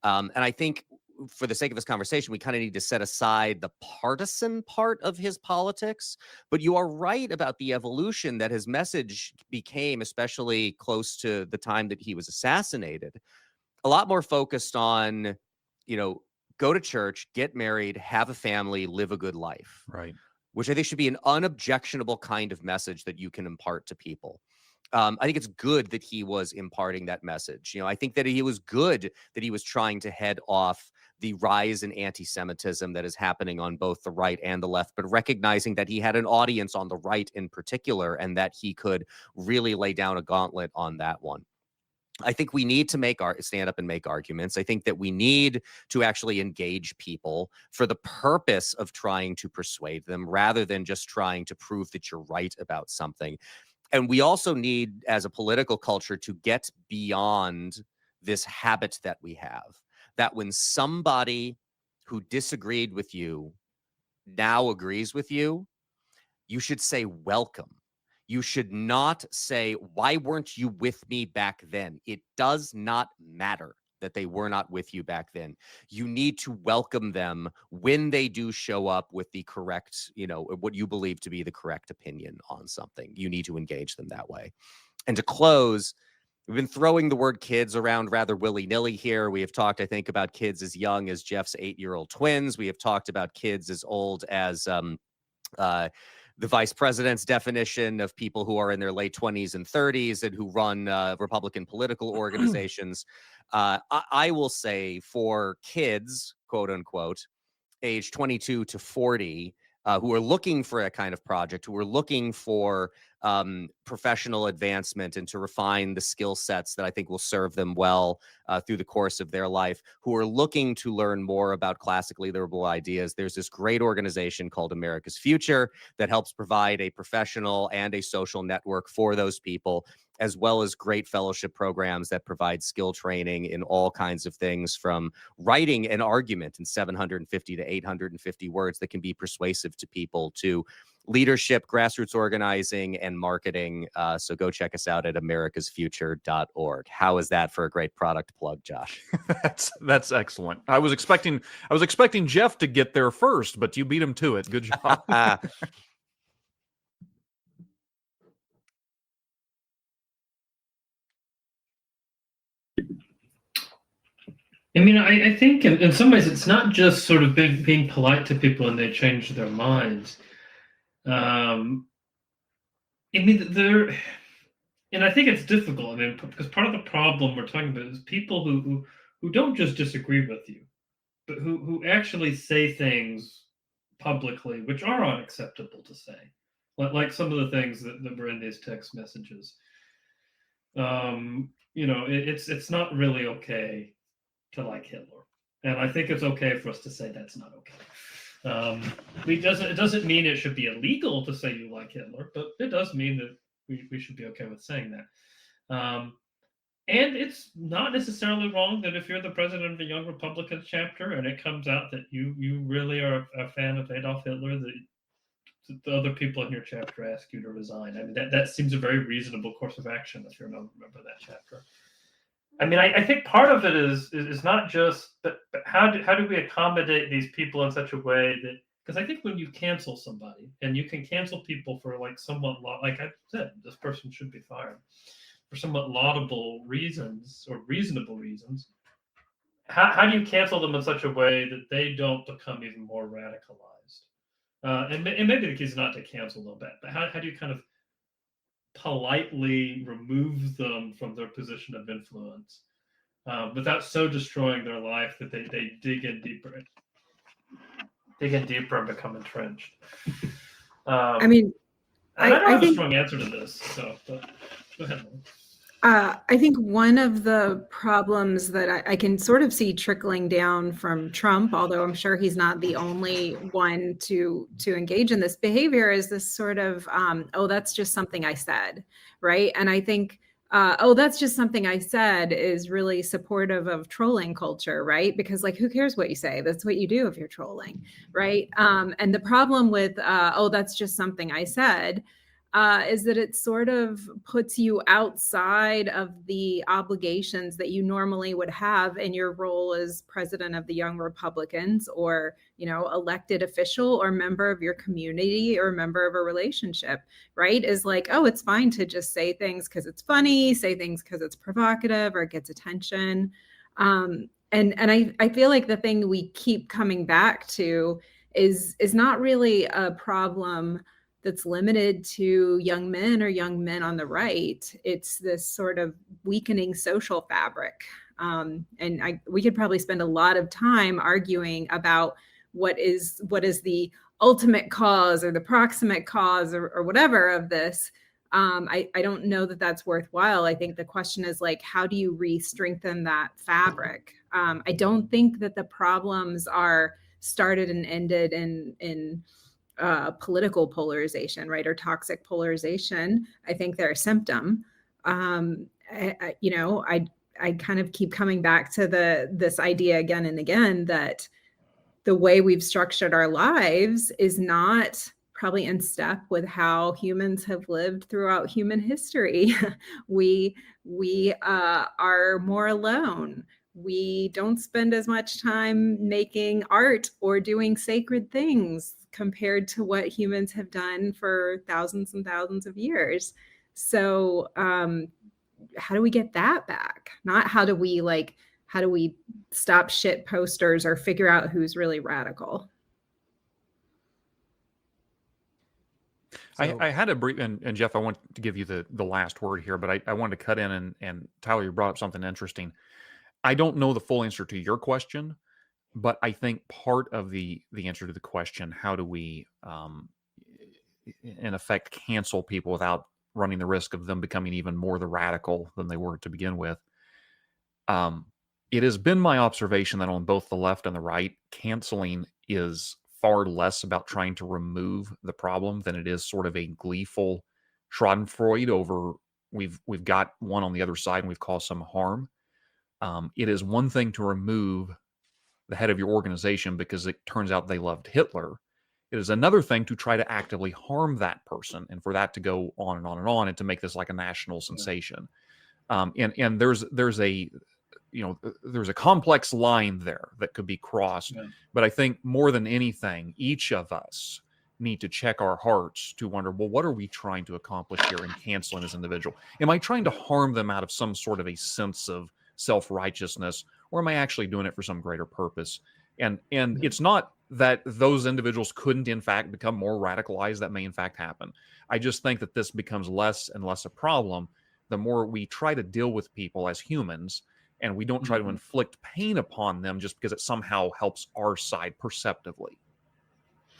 And I think for the sake of this conversation, we kind of need to set aside the partisan part of his politics. But you are right about the evolution that his message became, especially close to the time that he was assassinated, a lot more focused on, go to church, get married, have a family, live a good life. Right. Which I think should be an unobjectionable kind of message that you can impart to people. I think it's good that he was imparting that message. I think that he was good that he was trying to head off the rise in anti-Semitism that is happening on both the right and the left, but recognizing that he had an audience on the right in particular and that he could really lay down a gauntlet on that one. I think we need to stand up and make arguments. I think that we need to actually engage people for the purpose of trying to persuade them rather than just trying to prove that you're right about something. And we also need, as a political culture, to get beyond this habit that we have, that when somebody who disagreed with you now agrees with you, you should say welcome. You should not say, why weren't you with me back then? It does not matter that they were not with you back then. You need to welcome them when they do show up with the correct, what you believe to be the correct opinion on something. You need to engage them that way. And to close, we've been throwing the word kids around rather willy-nilly here. We have talked, I think, about kids as young as Jeff's 8-year-old twins. We have talked about kids as old as the vice president's definition of people who are in their late 20s and 30s and who run Republican political organizations. I will say for kids, quote unquote, age 22 to 40, who are looking for a kind of project, who are looking for professional advancement and to refine the skill sets that I think will serve them well through the course of their life, who are looking to learn more about classically liberal ideas. There's this great organization called America's Future that helps provide a professional and a social network for those people, as well as great fellowship programs that provide skill training in all kinds of things, from writing an argument in 750 to 850 words that can be persuasive to people, to leadership, grassroots organizing, and marketing. So go check us out at americasfuture.org. How is that for a great product plug, Josh? That's excellent. I was expecting Jeff to get there first, but you beat him to it. Good job. I mean, I think in some ways it's not just sort of being polite to people and they change their minds. I mean, and I think it's difficult. I mean, because part of the problem we're talking about is people who don't just disagree with you, but who actually say things publicly which are unacceptable to say, like some of the things that were in these text messages. It's not really okay to like Hitler, and I think it's okay for us to say that's not okay. It doesn't mean it should be illegal to say you like Hitler, but it does mean that we should be okay with saying that. And it's not necessarily wrong that if you're the president of the Young Republicans chapter and it comes out that you really are a fan of Adolf Hitler, that the other people in your chapter ask you to resign. I mean, that seems a very reasonable course of action if you remember that chapter. I mean, I think part of it is not just, but how do we accommodate these people in such a way that, because I think when you cancel somebody, and you can cancel people for like somewhat, like I said, this person should be fired for somewhat laudable reasons or reasonable reasons. How do you cancel them in such a way that they don't become even more radicalized? And maybe the key is not to cancel them, but how do you kind of politely remove them from their position of influence without so destroying their life that they dig in deeper and become entrenched? I mean, I don't have a think strong answer to this, so but go ahead. I think one of the problems that I can sort of see trickling down from Trump, although I'm sure he's not the only one to engage in this behavior, is this sort of, oh, that's just something I said, right? And I think, oh, that's just something I said is really supportive of trolling culture, right? Because like, who cares what you say? That's what you do if you're trolling, right? And the problem with, oh, that's just something I said, is that it sort of puts you outside of the obligations that you normally would have in your role as president of the Young Republicans, or, you know, elected official or member of your community or member of a relationship, right? Is like, oh, it's fine to just say things because it's funny, say things because it's provocative or it gets attention. And I feel like the thing we keep coming back to is not really a problem that's limited to young men or young men on the right. It's this sort of weakening social fabric. And we could probably spend a lot of time arguing about what is the ultimate cause or the proximate cause or whatever of this. I don't know that that's worthwhile. I think the question is like, how do you re-strengthen that fabric? I don't think that the problems are started and ended in political polarization, right, or toxic polarization. I think they're a symptom. I kind of keep coming back to this idea again and again that the way we've structured our lives is not probably in step with how humans have lived throughout human history. we are more alone. We don't spend as much time making art or doing sacred things compared to what humans have done for thousands and thousands of years. So how do we get that back? Not how do we stop shit posters or figure out who's really radical? I had a brief, and Jeff, I want to give you the last word here, but I wanted to cut in and Tyler, you brought up something interesting. I don't know the full answer to your question, but I think part of the answer to the question, how do we, in effect, cancel people without running the risk of them becoming even more the radical than they were to begin with? It has been my observation that on both the left and the right, canceling is far less about trying to remove the problem than it is sort of a gleeful Schadenfreude over we've got one on the other side and we've caused some harm. It is one thing to remove the head of your organization because it turns out they loved Hitler. It is another thing to try to actively harm that person and for that to go on and on and on and to make this like a national sensation. And there's a complex line there that could be crossed. Yeah. But I think more than anything, each of us need to check our hearts to wonder, well, what are we trying to accomplish here in canceling this individual? Am I trying to harm them out of some sort of a sense of self-righteousness, or am I actually doing it for some greater purpose? And it's not that those individuals couldn't in fact become more radicalized. That may in fact happen. I just think that this becomes less and less a problem the more we try to deal with people as humans, and we don't try to inflict pain upon them just because it somehow helps our side perceptively.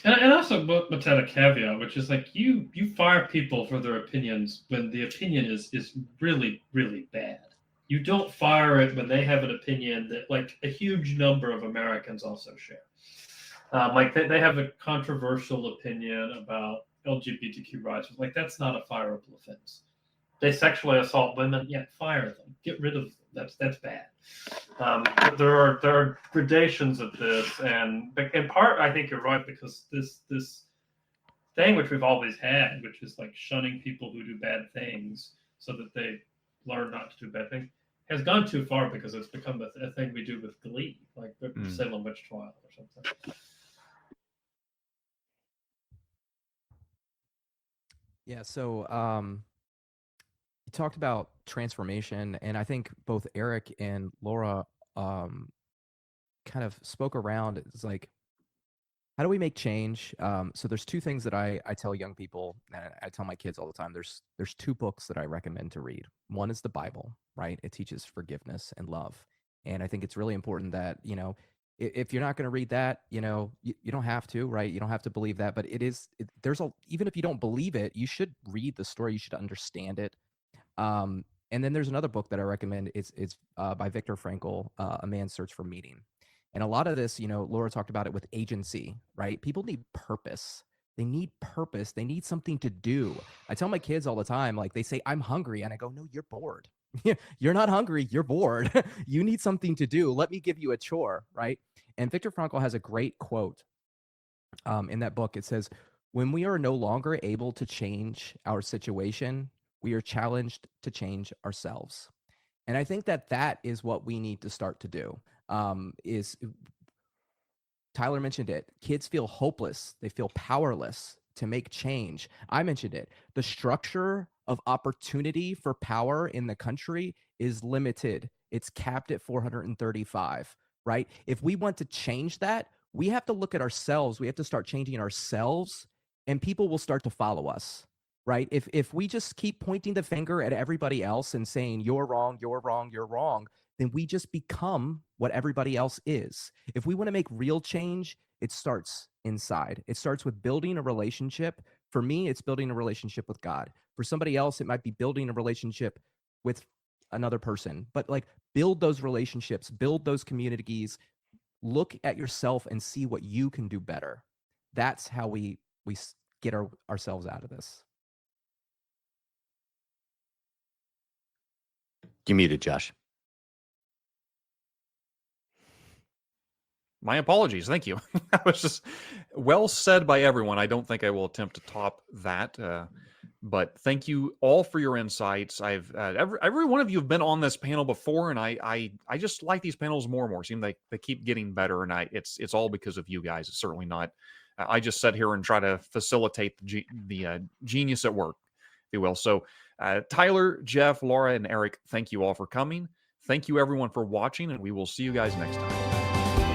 And also, but had a caveat, which is like you fire people for their opinions when the opinion is really, really bad. You don't fire it when they have an opinion that like a huge number of Americans also share. Like they have a controversial opinion about LGBTQ rights. Like that's not a fireable offense. They sexually assault women, yeah, fire them, get rid of them. That's bad. There are gradations of this, and in part, I think you're right because this thing which we've always had, which is like shunning people who do bad things so that they learn not to do bad things, has gone too far because it's become a thing we do with glee, like the Salem witch trial or something. Yeah. So you talked about transformation, and I think both Eric and Laura kind of spoke around. It's like, how do we make change? So there's two things that I tell young people, and I tell my kids all the time. There's two books that I recommend to read. One is the Bible, right? It teaches forgiveness and love, and I think it's really important that, you know, if you're not going to read that, you know, you don't have to, right? You don't have to believe that, but there's even if you don't believe it, you should read the story. You should understand it. And then there's another book that I recommend. It's by Viktor Frankl, A Man's Search for Meaning. And a lot of this, you know, Laura talked about it with agency, right? People need purpose. They need purpose. They need something to do. I tell my kids all the time, like, they say, I'm hungry. And I go, no, you're bored. You're not hungry. You're bored. You need something to do. Let me give you a chore, right? And Viktor Frankl has a great quote in that book. It says, when we are no longer able to change our situation, we are challenged to change ourselves. And I think that that is what we need to start to do. Is Tyler mentioned it. Kids feel hopeless. They feel powerless to make change. I mentioned it. The structure of opportunity for power in the country is limited. It's capped at 435, right? If we want to change that, we have to look at ourselves. We have to start changing ourselves, and people will start to follow us, right? If we just keep pointing the finger at everybody else and saying, you're wrong, you're wrong, you're wrong, then we just become what everybody else is. If we want to make real change, it starts inside. It starts with building a relationship. For me, it's building a relationship with God. For somebody else, it might be building a relationship with another person. But like, build those relationships, build those communities, look at yourself and see what you can do better. That's how we get ourselves out of this. You muted, Josh. My apologies. Thank you. That was just well said by everyone. I don't think I will attempt to top that. But thank you all for your insights. I've every one of you have been on this panel before, and I just like these panels more and more. Seem like they keep getting better, and it's all because of you guys. It's certainly not. I just sit here and try to facilitate the genius at work, if you will. So, Tyler, Jeff, Laura, and Eric, thank you all for coming. Thank you everyone for watching, and we will see you guys next time.